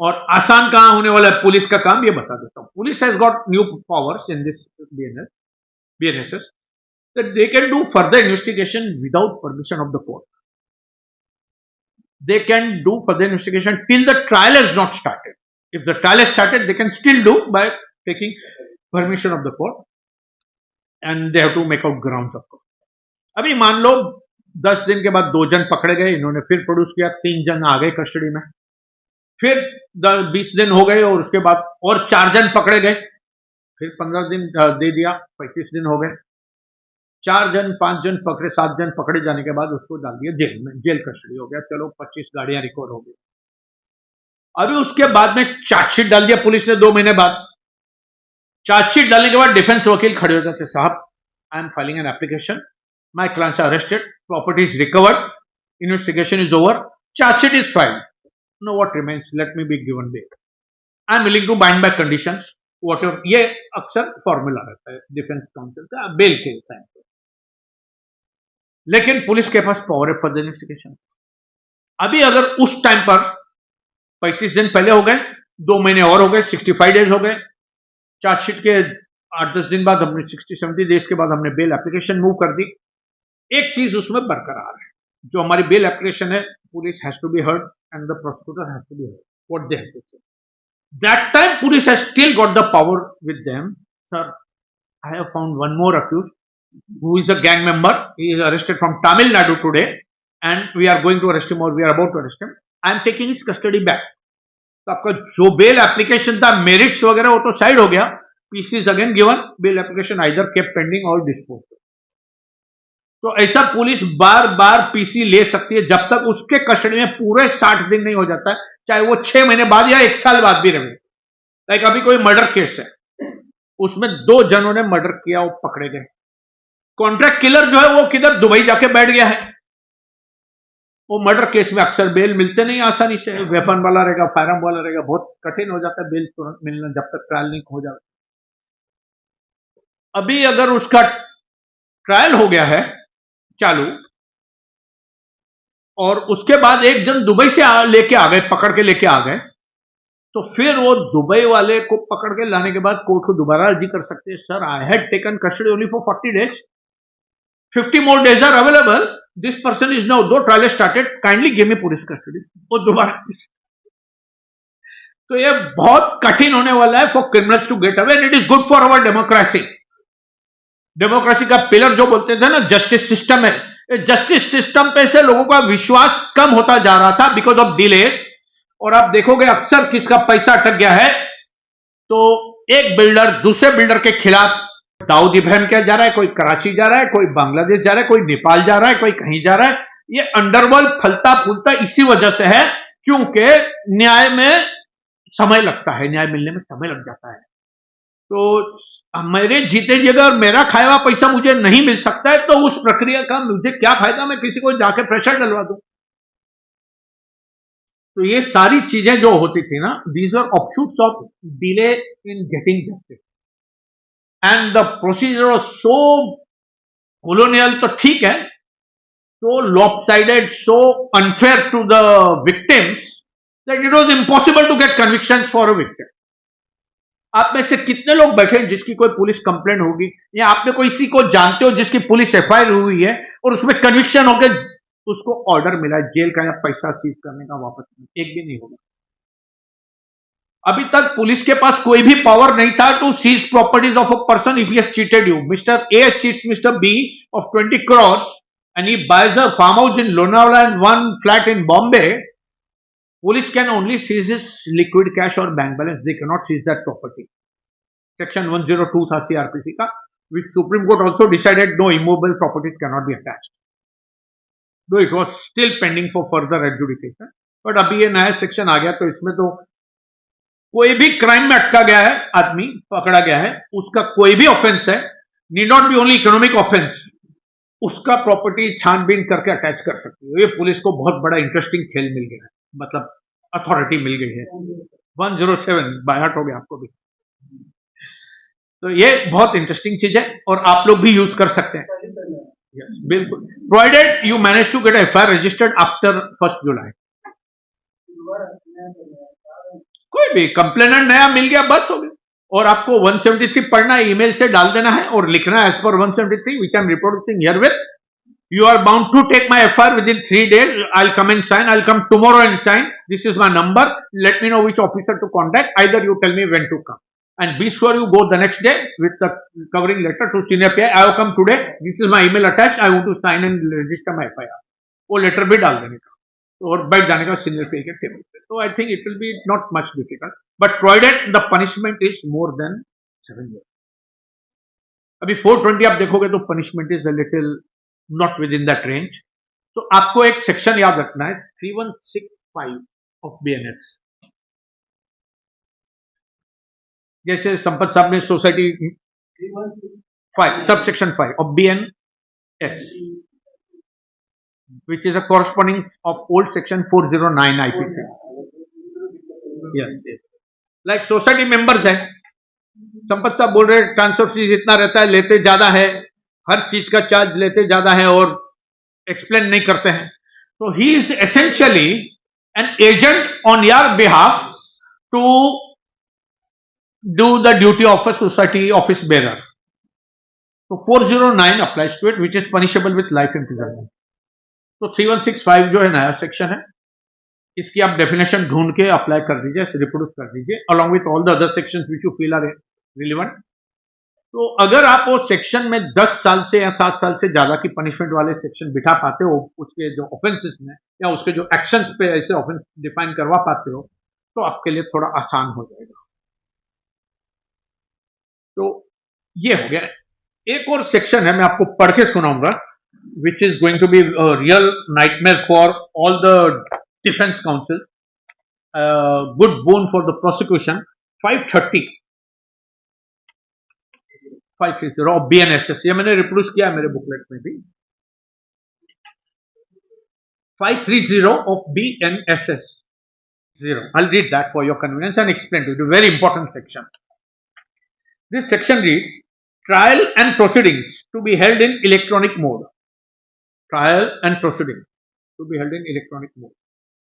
और आसान कहां होने वाला है पुलिस का काम, ये बता देता हूं। Police has got new powers in this BNSS that they can do further investigation without permission of the court. They can do further investigation till the trial has not started. If the trial has started, they can still do by taking permission of the court, and they have to make out grounds of court. अभी मान लो 10 दिन के बाद 2 जन पकड़े गए, इन्होंने फिर प्रोड्यूस किया, 3 जन आ गए कस्टडी में, फिर 20 दिन हो गए और उसके बाद और 4 जन पकड़े गए, फिर 15 दिन दे दिया, 25 दिन हो गए, 4 जन 5 जन पकड़े, 7 जन पकड़े जाने के बाद उसको डाल दिया जेल में, जेल कस्टडी हो गया, चलो 25 गाड़ियां रिकॉर्ड हो गई। अभी उसके बाद में चार्जशीट डाल दिया पुलिस ने 2 महीने बाद। चार्जशीट डालने के बाद डिफेंस वकील खड़े हो जाते, साहब I am filing an application, my clients are arrested, property is recovered, investigation is over, chargesheet is filed, no what remains, let me be given bail, I am willing to bind by conditions whatever. ये अक्सर formula रहता है defence counsel का bail के time पे। लेकिन police के पास पावर है फर्दर इन्वेस्टिगेशन। अभी अगर उस टाइम पर 25 दिन पहले हो गए, 2 महीने और हो गए, 65 डेज हो गए, चार्जशीट के 8-10 दिन बाद हमने 60-70 डेज के बाद हमने बेल एप्लीकेशन मूव कर दी। एक चीज उसमें बरकरार है, जो हमारी बेल एप्लीकेशन है, police has to be heard and the prosecutor has to be heard what they have to say. That time police has still got the power with them, sir I have found one more accused who is a gang member. He is arrested from Tamil Nadu today, and we are going to arrest him, or we are about to arrest him. I am taking his custody back. तो आपका जो bail application था, merits वगैरह, वो तो side हो गया, PC is again given, bail application either kept pending और डिस्पोज। तो ऐसा पुलिस बार बार पीसी ले सकती है जब तक उसके कस्टडी में पूरे 60 दिन नहीं हो जाता है, चाहे वो 6 महीने बाद या 1 साल बाद भी रहे। लाइक अभी कोई मर्डर केस है, उसमें 2 जनों ने मर्डर किया, वो पकड़े गए, कॉन्ट्रैक्ट किलर जो है वो किधर दुबई जाके बैठ गया है। वो मर्डर केस में अक्सर बेल मिलते नहीं आसानी से, वेपन वाला रहेगा, फायरआर्म वाला रहेगा, बहुत कठिन हो जाता है बेल तुरंत मिलना जब तक ट्रायल नहीं हो जाए। अभी अगर उसका ट्रायल हो गया है चालू, और उसके बाद एक जन दुबई से लेके आ गए, पकड़ के लेके आ गए, तो फिर वो दुबई वाले को पकड़ के लाने के बाद कोर्ट को दोबारा अर्जी कर सकते हैं, sir I had taken custody only for 40 days, 50 more days are available. This person is now, though trial has started, kindly give me police custody. वो दोबारा, तो ये बहुत कठिन होने वाला है for criminals to get away, and it is good for our democracy. Democracy का पिलर जो बोलते थे ना, जस्टिस सिस्टम है, जस्टिस सिस्टम पे से लोगों का विश्वास कम होता जा रहा था बिकॉज ऑफ डिले। और आप देखोगे अक्सर किसका पैसा अटक गया है, तो एक बिल्डर दूसरे बिल्डर के खिलाफ दाऊद इब्राहिम क्या जा रहा है, कोई कराची जा रहा है, कोई बांग्लादेश जा रहा है, कोई नेपाल जा रहा है, कोई कहीं जा रहा है। ये अंडरवर्ल्ड फलता फूलता इसी वजह से है क्योंकि न्याय में समय लगता है, न्याय मिलने में समय लग जाता है। तो मेरे जीते जी अगर मेरा खाया हुआ पैसा मुझे नहीं मिल सकता है तो उस प्रक्रिया का मुझे क्या फायदा, मैं किसी को जाके प्रेशर डलवा दूं। तो ये सारी चीजें जो होती थी ना, these are offshoots of delay in getting justice, and the procedure was so colonial, तो ठीक है, so lopsided, so unfair to the victims that it was impossible to get convictions for a victim. आप में से कितने लोग बैठे हैं जिसकी कोई पुलिस कंप्लेंट होगी, या आप में कोई किसी को जानते हो जिसकी पुलिस एफआईआर हुई है और उसमें कन्विक्शन हो गया, उसको ऑर्डर मिला है जेल का या पैसा सीज करने का, वापस नहीं, एक भी नहीं होगा। अभी तक पुलिस के पास कोई भी पावर नहीं था to seize properties of a person if he has cheated you. Mister A cheats Mister B of 20 crores and he buys a farmhouse in Lonavala and one flat in Bombay, Police can only seize his liquid cash or bank balance. They cannot seize that property. Section 102 था CRPC का, which Supreme Court also decided no immovable properties cannot be attached. Though it was still pending for further adjudication. But अभी ये नया section आ गया, तो इसमें तो कोई भी क्राइम में अटका गया है, आदमी पकड़ा गया है, उसका कोई भी ऑफेंस है, need not be only economic offence, उसका प्रॉपर्टी छानबीन करके अटैच कर सकती है। ये पुलिस को बहुत बड़ा इंटरेस्टिंग खेल मिल गया है, मतलब अथॉरिटी मिल गई है। 107 बायहार्ट हो गया आपको भी। तो ये बहुत इंटरेस्टिंग चीज है और आप लोग भी यूज कर सकते हैं। बिल्कुल, provided you manage to get FIR registered after 1 July. कोई भी कंप्लेनेंट नया मिल गया, बस हो गया। और आपको 173 पढ़ना है, ईमेल से डाल देना है और लिखना है एज पर 173 which I am reproducing herewith, you are bound to take my FIR within 3 days. I'll come and sign. I'll come tomorrow and sign. This is my number. Let me know which officer to contact. Either you tell me when to come. And be sure you go the next day with the covering letter to senior PI. I have come today. This is my email attached. I want to sign and register my FIR. वो letter भी डाल देने का और बैठ जाने का senior PI के टेबल पे। तो I think it will B not much difficult, but provided the punishment is more than 7 years. अभी 420 आप देखोगे तो punishment is a little not with in that range. तो आपको एक सेक्शन याद रखना है, 3165 ऑफ BNS। जैसे संपत साहब ने society 5 sub section 5 of BNS, which is a corresponding of old section 409 IPC. Yes, yes. Like society members है, संपत साहब बोल रहे ट्रांसफर फीस इतना रहता है, लेते ज्यादा है, हर चीज का चार्ज लेते ज्यादा है और एक्सप्लेन नहीं करते हैं। तो he is essentially an agent on your behalf to do the duty of a society office bearer. तो 409 applies to it, which is punishable with life imprisonment. तो 3165 जो है नया सेक्शन है, इसकी आप डेफिनेशन ढूंढ के अप्लाई कर दीजिए, रिप्रोड्यूस कर दीजिए along with all the other sections which you feel are relevant. तो अगर आप वो सेक्शन में 10 साल से या 7 साल से ज्यादा की पनिशमेंट वाले सेक्शन बिठा पाते हो उसके जो ऑफेंसेस में या उसके जो एक्शंस पे ऐसे ऑफेंस डिफाइन करवा पाते हो, तो आपके लिए थोड़ा आसान हो जाएगा। तो ये हो गया। एक और सेक्शन है, मैं आपको पढ़ के सुनाऊंगा, which is going to be real nightmare for all the defence counsel, good boon for the prosecution. 530 ऑफ BNSS, ये मैंने रिप्रोड्यूस किया मेरे बुकलेट में भी। 530 of BNSS 0. I'll read that for your convenience and explain to you. A very important section. This section reads, trial and proceedings to be held in electronic mode. Trial and proceedings to be held in electronic mode.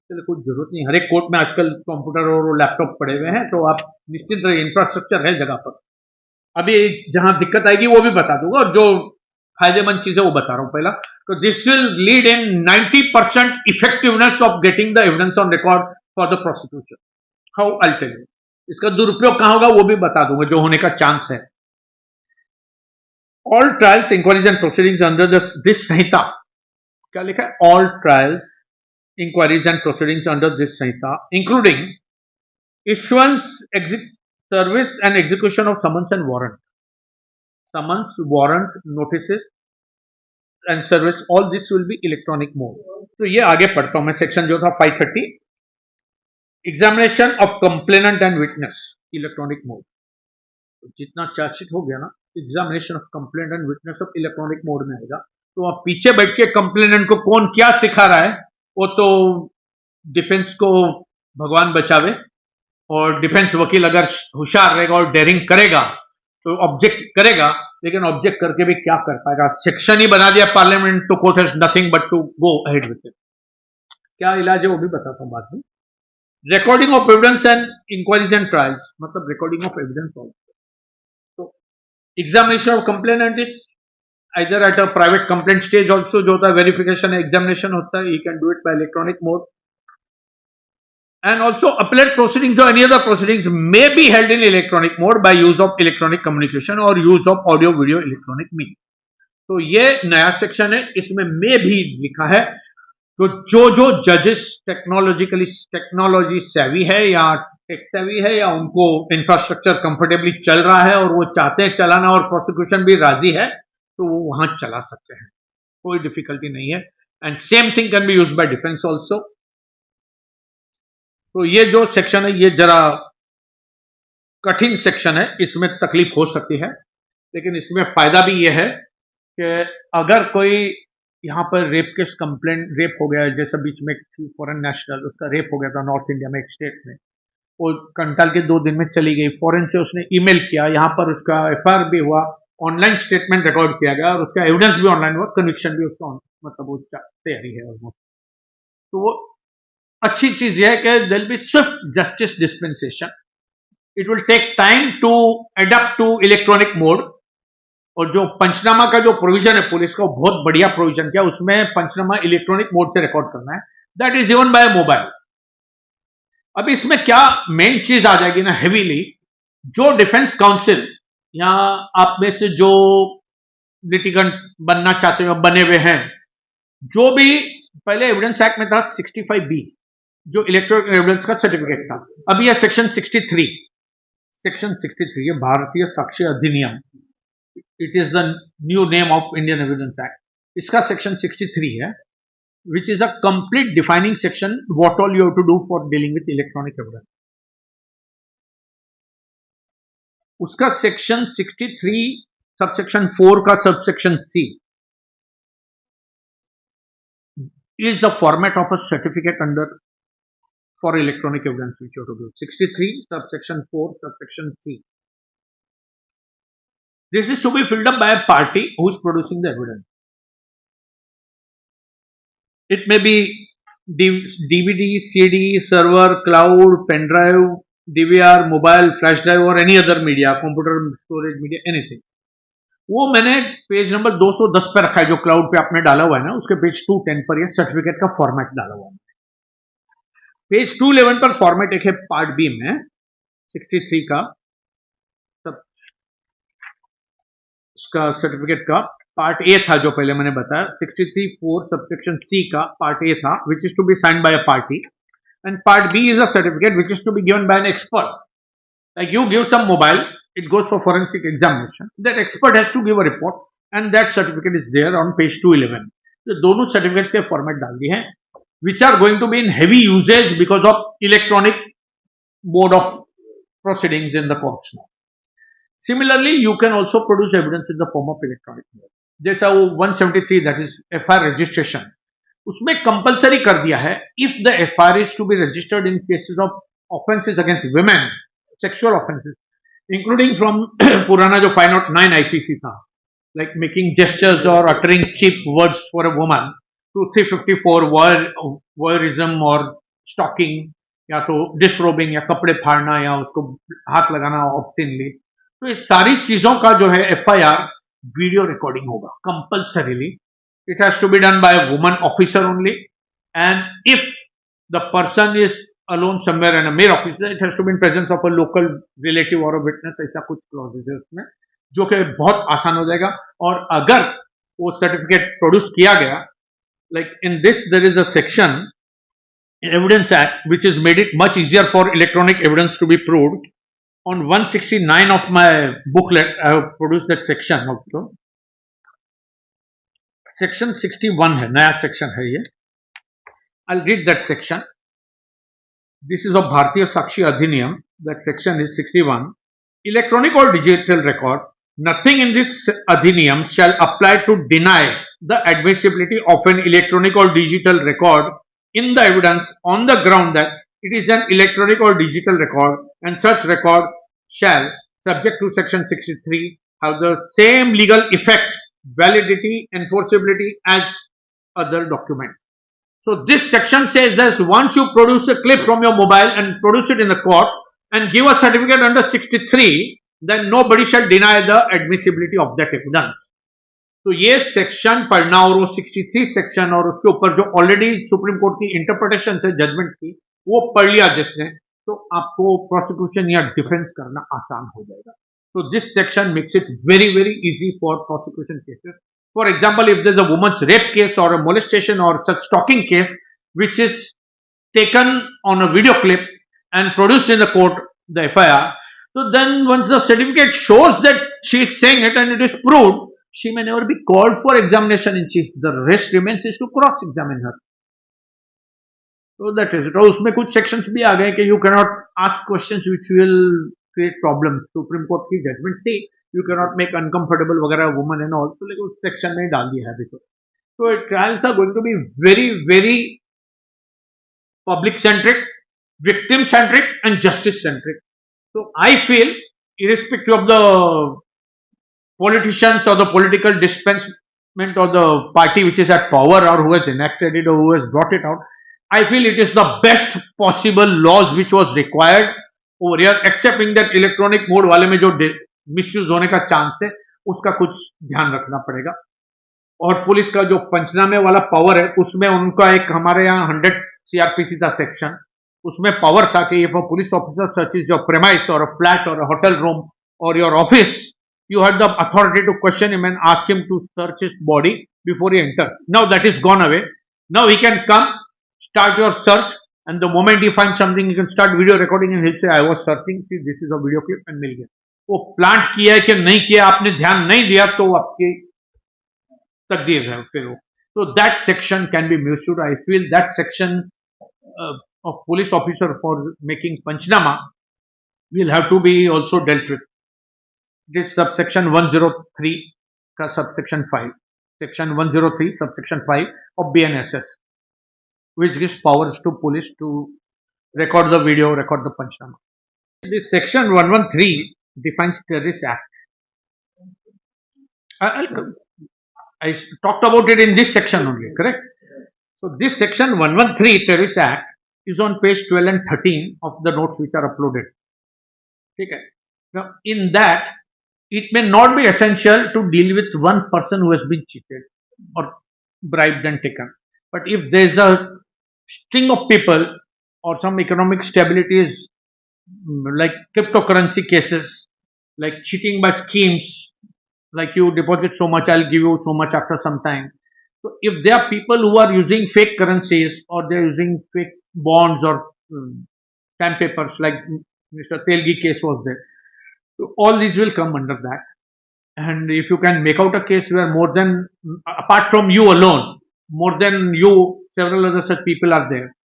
चलिए, कुछ जरूरत नहीं, हर एक court में आजकल computer और laptop पड़े हुए हैं, तो आप निश्चित रहिए, इंफ्रास्ट्रक्चर है जगह पर। अभी जहां दिक्कत आएगी वो भी बता दूंगा, और जो फायदेमंद चीज है वो बता रहा हूं पहला। तो this will lead in 90% effectiveness of getting the evidence on record for the prosecution. How I tell you, इसका दुरुपयोग कहां होगा वो भी बता दूंगा, जो होने का चांस है। All trials, inquiries and proceedings under this Sanhita, क्या लिखा है? All trials, inquiries and proceedings under this Sanhita including issuance, service and execution of summons and warrant, summons, warrant, notices and service, all this will be electronic mode. तो ये आगे पढ़ता हूं मैं, section जो था 530, examination of complainant and witness, electronic mode. तो जितना चार्जशीट हो गया ना, examination of complainant and witness of electronic mode में आएगा। तो आप पीछे बैठ के कंप्लेनेंट को कौन क्या सिखा रहा है, वो तो डिफेंस को भगवान बचावे, और डिफेंस वकील अगर होशियार रहेगा और डेयरिंग करेगा तो ऑब्जेक्ट करेगा, लेकिन ऑब्जेक्ट करके भी क्या कर पाएगा? सेक्शन ही बना दिया पार्लियामेंट, तो court has nothing but to go ahead with it. क्या इलाज है वो भी बताता हूं बाद में। Recording of evidence and inquiries and trials, मतलब रिकॉर्डिंग ऑफ एविडेंस ऑल्सो। तो examination of complainant is either at a private complaint stage also, जो होता है वेरिफिकेशन एग्जामिनेशन होता है, you can do it by electronic mode. And also appellate proceedings or any other proceedings may be held in electronic mode by use of electronic communication or use of audio video electronic means. तो ये नया section है, इसमें may भी लिखा है, तो जो जजेस टेक्नोलॉजी सेवी है या टेक सेवी है या उनको इंफ्रास्ट्रक्चर कंफर्टेबली चल रहा है और वो चाहते हैं चलाना और प्रोसिक्यूशन भी राजी है, तो वो वहां चला सकते हैं, कोई डिफिकल्टी नहीं है। And same thing can be use by defence also. तो ये जो सेक्शन है ये जरा कठिन सेक्शन है, इसमें तकलीफ हो सकती है, लेकिन इसमें फायदा भी ये है कि अगर कोई यहाँ पर रेप केस कंप्लेंट, रेप हो गया जैसे बीच में फॉरेन नेशनल, उसका रेप हो गया था नॉर्थ इंडिया में एक स्टेट में, वो कंटाल के 2 दिन में चली गई, फॉरेन से उसने ईमेल किया, यहाँ पर उसका एफआईआर भी हुआ, ऑनलाइन स्टेटमेंट रिकॉर्ड किया गया और उसका एविडेंस भी ऑनलाइन हुआ, कन्विक्शन भी उसका मतलब वो तैयारी है ऑलमोस्ट। तो वो अच्छी चीज यह है कि there will be swift justice dispensation, it will take time to adopt to electronic mode. और जो पंचनामा का जो प्रोविजन है पुलिस का, बहुत बढ़िया प्रोविजन किया, उसमें पंचनामा इलेक्ट्रॉनिक मोड से रिकॉर्ड करना है, that is even bye mobile. अब इसमें क्या मेन चीज आ जाएगी ना हेवीली, जो डिफेंस काउंसिल या आप में से जो लिटिगेंट बनना चाहते हो बने हुए हैं, जो भी पहले एविडेंस एक्ट में था 65B जो इलेक्ट्रॉनिक एविडेंस का सर्टिफिकेट था, अब यह सेक्शन 63 ये भारतीय साक्ष्य अधिनियम, it is the new name of Indian evidence act, इसका सेक्शन 63 है, which is a complete defining section what all you have to do for dealing with electronic evidence. उसका सेक्शन 63 सबसेक्शन 4 का subsection C is the format of a certificate under for electronic evidence which you have to do. 63 subsection 4 subsection C. This is to be filled up by a party who is producing the evidence. It may be DVD, CD, server, cloud, pen drive, DVR, mobile, flash drive or any other media, computer storage media, anything. वो मैंने page number 210 पे रखा है, जो cloud पे आपने डाला हुआ है ना, उसके पेज 210 पर ये सर्टिफिकेट का फॉर्मेट डाला हुआ है। पेज 211 पर फॉर्मेट एक है पार्ट बी में 63 का, उसका सर्टिफिकेट का पार्ट ए था जो पहले मैंने बताया, 63(4) सबसेक्शन सी का पार्ट ए था, which is to be signed by a party, and part B is a certificate which is to be given by an expert. Like you give some mobile, it goes for forensic examination, that expert has to give a report and that certificate is there on page 211. तो दोनों certificates के format डाल दिए हैं, which are going to be in heavy usage because of electronic mode of proceedings in the courts now. Similarly, you can also produce evidence in the form of electronic mode. जैसा वो 173 that is FIR registration, उसमें compulsory कर दिया है, if the FIR is to be registered in cases of offenses against women, sexual offenses, including from पुराना जो 509 IPC था, like making gestures or uttering cheap words for a woman, to 354 voyeurism और stalking, या तो disrobing या कपड़े फाड़ना या उसको हाथ लगाना obscenely, तो ये सारी चीजों का जो है FIR वीडियो रिकॉर्डिंग होगा compulsorily. It has to be done by a woman officer only, and if the person is alone somewhere and a male officer, it has to be in presence of a local relative or a witness. ऐसा कुछ clauses है उसमें, जो कि बहुत आसान हो जाएगा. और अगर वो सर्टिफिकेट प्रोड्यूस किया गया, like in this there is a section Evidence Act which has made it much easier for electronic evidence to be proved. On 169 of my booklet I have produced that section also. Section 61 है, नया section है ये. I'll read that section. This is of Bharatiya Sakshya Adhiniyam. That section is 61. Electronic or digital record. Nothing in this Adhiniyam shall apply to deny the admissibility of an electronic or digital record in the evidence on the ground that it is an electronic or digital record, and such record shall, subject to section 63, have the same legal effect, validity, enforceability as other documents. So this section says that once you produce a clip from your mobile and produce it in the court and give a certificate under 63, then nobody shall deny the admissibility of that evidence. तो ये section पढ़ना और वो 63 section और उसके ऊपर जो already supreme court की इंटरप्रिटेशन है जजमेंट की, वो पढ़ लिया जिसने, तो आपको प्रोसिक्यूशन या डिफेंस करना आसान हो जाएगा. So this section makes it very very easy for prosecution cases For example, if there's a woman's rape case or a molestation or such stalking case, which is taken on a video clip and produced in the court, the FIR, so then once the certificate shows that she is saying it and it is proved, she may never be called for examination in chief. The rest remains is to cross-examine her. So that is it. और उसमें कुछ sections भी आ गए कि you cannot ask questions which will create problems. Supreme Court की judgments थी, you cannot make uncomfortable वगैरह woman and all. तो लेकिन उस section में ही डाल दिया है अभी तो. So trials are going to be very, very public centric, victim centric, and justice centric. So I feel, irrespective of the politicians or the political dispensement or the party which is at power or who has enacted it or who has brought it out, I feel it is the best possible laws which was required over here, excepting that electronic mode वाले में जो misuse होने का chance है, उसका कुछ ध्यान रखना पड़ेगा. और पुलिस का जो पंचनामे वाला पावर है, उसमें उनका एक हमारे यहाँ 100 CRPC था सेक्शन, उसमें पावर था कि if a police officer searches your premise or a flat or a hotel room or your office, you had the authority to question him and ask him to search his body before he enters. Now that is gone away. Now he can come, start your search, and the moment he finds something, he can start video recording and he'll say, I was searching, see this is a video clip and मिल गया. वो plant किया है कि नहीं किया, आपने ध्यान नहीं दिया तो आपकी तकदीर है फिर वो. So that section can be misused. I feel that section of police officer for making panchnama will have to be also dealt with. This subsection 103 का subsection 5, section 103 subsection 5 of BNSS, which gives powers to police to record the video, record the panchnama. This section 113 defines terrorist act. I talked about it in this section only, correct? So this section 113 terrorist act is on page 12 and 13 of the notes which are uploaded. Okay. Now in that, it may not be essential to deal with one person who has been cheated or bribed and taken. But if there is a string of people or some economic stability is like cryptocurrency cases, like cheating by schemes, like you deposit so much, I'll give you so much after some time. So if there are people who are using fake currencies or they're using fake bonds or stamp papers, like Mr. Telgi case was there, so all these will come under that. And if you can make out a case where more than, apart from you alone, more than you, several other such people are there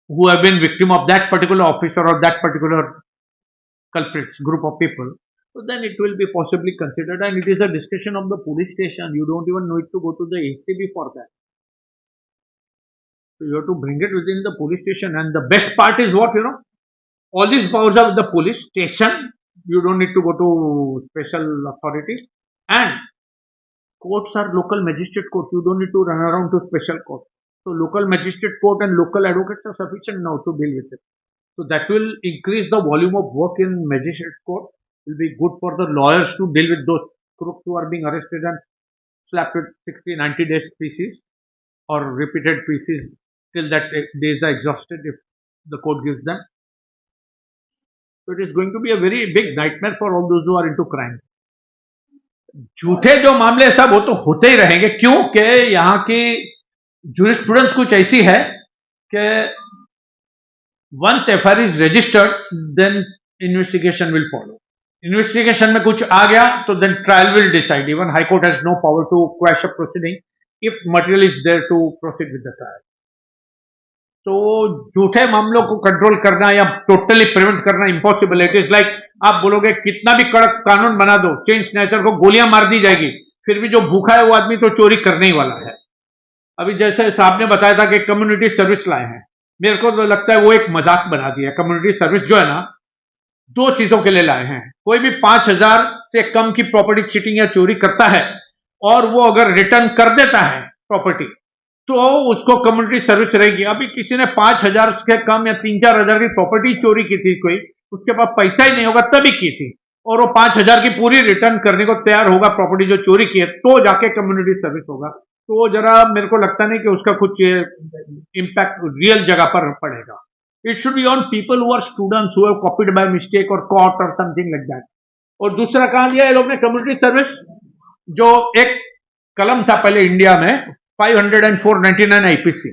who have been victim of that particular officer or that particular culprits, group of people, so then it will be possibly considered, and it is a discretion of the police station. You don't even need to go to the ACB for that. So you have to bring it within the police station, and the best part is what, all these powers are with the police station. You don't need to go to special authorities, and courts are local magistrate courts. You don't need to run around to special courts. So local magistrate court and local advocates are sufficient now to deal with it. So that will increase the volume of work in magistrate court. Will be good for the lawyers to deal with those crooks who are being arrested and slapped with 60, 90 days PCs or repeated PCs till that days are exhausted if the court gives them. So it is going to be a very big nightmare for all those who are into crime. झूठे जो मामले सब वो तो होते ही रहेंगे, क्योंकि यहाँ की jurisprudence कुछ ऐसी है कि once FIR is registered, then investigation will follow. Investigation में कुछ आ गया तो then trial will decide. Even High Court has no power to quash a proceeding if material is there to proceed with the trial. तो झूठे मामलों को control करना या टोटली प्रिवेंट करना इम्पॉसिबल है. इट इज लाइक आप बोलोगे कितना भी कड़क कानून बना दो, चेन स्नैचर को गोलियां मार दी जाएगी, फिर भी जो भूखा है वो आदमी तो चोरी करने ही वाला है. अभी जैसे साहब ने बताया था कि कम्युनिटी सर्विस लाए हैं, मेरे को तो लगता है वो एक मजाक बना दिया. कम्युनिटी सर्विस जो है ना, दो चीजों के लिए लाए हैं. कोई भी 5,000 से कम की प्रॉपर्टी चीटिंग या चोरी करता है और वो अगर रिटर्न कर देता है प्रॉपर्टी तो उसको कम्युनिटी सर्विस रहेगी. अभी किसी ने 5,000 से कम या 3-4 हजार की प्रॉपर्टी चोरी की थी, कोई उसके पास पैसा ही नहीं होगा तभी की थी, और वो 5,000 की पूरी रिटर्न करने को तैयार होगा प्रॉपर्टी जो चोरी की है, तो जाके कम्युनिटी सर्विस होगा. तो जरा मेरे को लगता नहीं कि उसका कुछ इम्पैक्ट रियल जगह पर पड़ेगा. It should be on people who are students who have copied by mistake और कॉट और समथिंग लाइक दैट. और दूसरा कहां लिया ये लोग ने कम्युनिटी सर्विस, जो एक कलम था पहले इंडिया में 500 and 499 आईपीसी,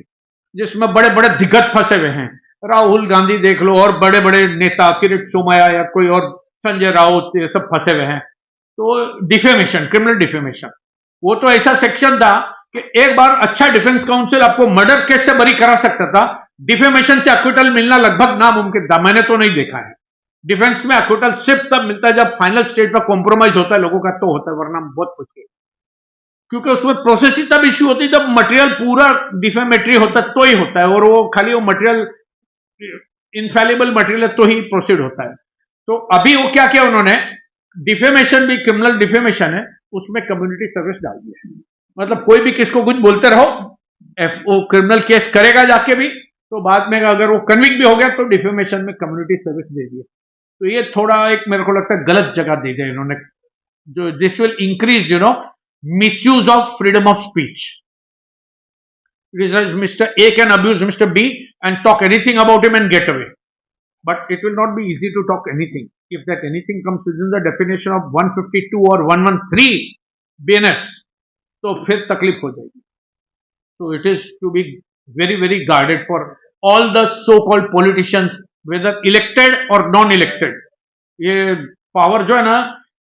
जिसमें बड़े बड़े दिग्गज फंसे हुए हैं। राहुल गांधी देख लो और बड़े बड़े नेता किरीट सोमैया या कोई और, संजय राउत, ये सब फंसे हुए हैं। तो डिफेमेशन, क्रिमिनल डिफेमेशन, वो तो ऐसा सेक्शन था कि एक बार अच्छा डिफेंस काउंसिल आपको मर्डर केस से बरी करा सकता था, डिफेमेशन से अक्विटल मिलना लगभग नामुमकिन था। मैंने तो नहीं देखा है। डिफेंस में अक्विटल सिर्फ तब मिलता है जब फाइनल स्टेज पर कॉम्प्रोमाइज होता है लोगों का, तो होता है, वरना बहुत मुश्किल। क्योंकि उसमें प्रोसेस ही तब इश्यू होती है जब मटेरियल पूरा डिफेमेटरी होता है, तो ही होता है, और वो खाली वो मटेरियल इनफैलिबल मटेरियल है तो ही प्रोसीड होता है। तो अभी वो क्या किया उन्होंने, डिफेमेशन भी क्रिमिनल डिफेमेशन है, उसमें कम्युनिटी सर्विस डाल दी है। मतलब कोई भी किसको कुछ बोलते रहो, वो क्रिमिनल केस करेगा जाके भी, तो बाद में अगर वो कन्विक्ट भी हो गया तो डिफेमेशन में कम्युनिटी सर्विस दे दी है। तो ये थोड़ा एक मेरे को लगता है गलत जगह दे दिया इन्होंने, जो this will increase misuse of freedom of speech. Mr. A can abuse Mr. B and talk anything about him and get away. But it will not be easy to talk anything. If that anything comes within the definition of 152 or 113 BNS, तो फिर तकलीफ हो जाएगी. So it is to be very, very guarded for all the so-called politicians, whether elected or non-elected. ये power जो है ना,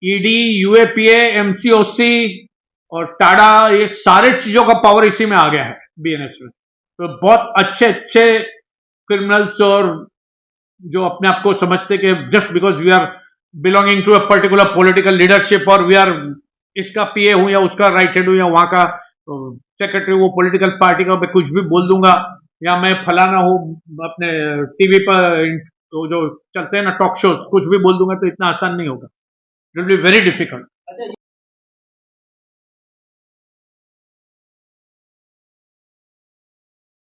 ED, UAPA, एमसीओसी और टाडा, ये सारे चीजों का पावर इसी में आ गया है बीएनएस में। तो बहुत अच्छे अच्छे क्रिमिनल्स और जो अपने आप को समझते कि just because we are belonging to a particular political leadership, और वी आर इसका पीए हूं या उसका राइट हैंड हूं या वहां का सेक्रेटरी, वो पॉलिटिकल पार्टी का, मैं कुछ भी बोल दूंगा, या मैं फलाना हूं, अपने टीवी पर तो जो चलते हैं ना टॉक शोज, कुछ भी बोल दूंगा, तो इतना आसान नहीं होगा। It will be very difficult.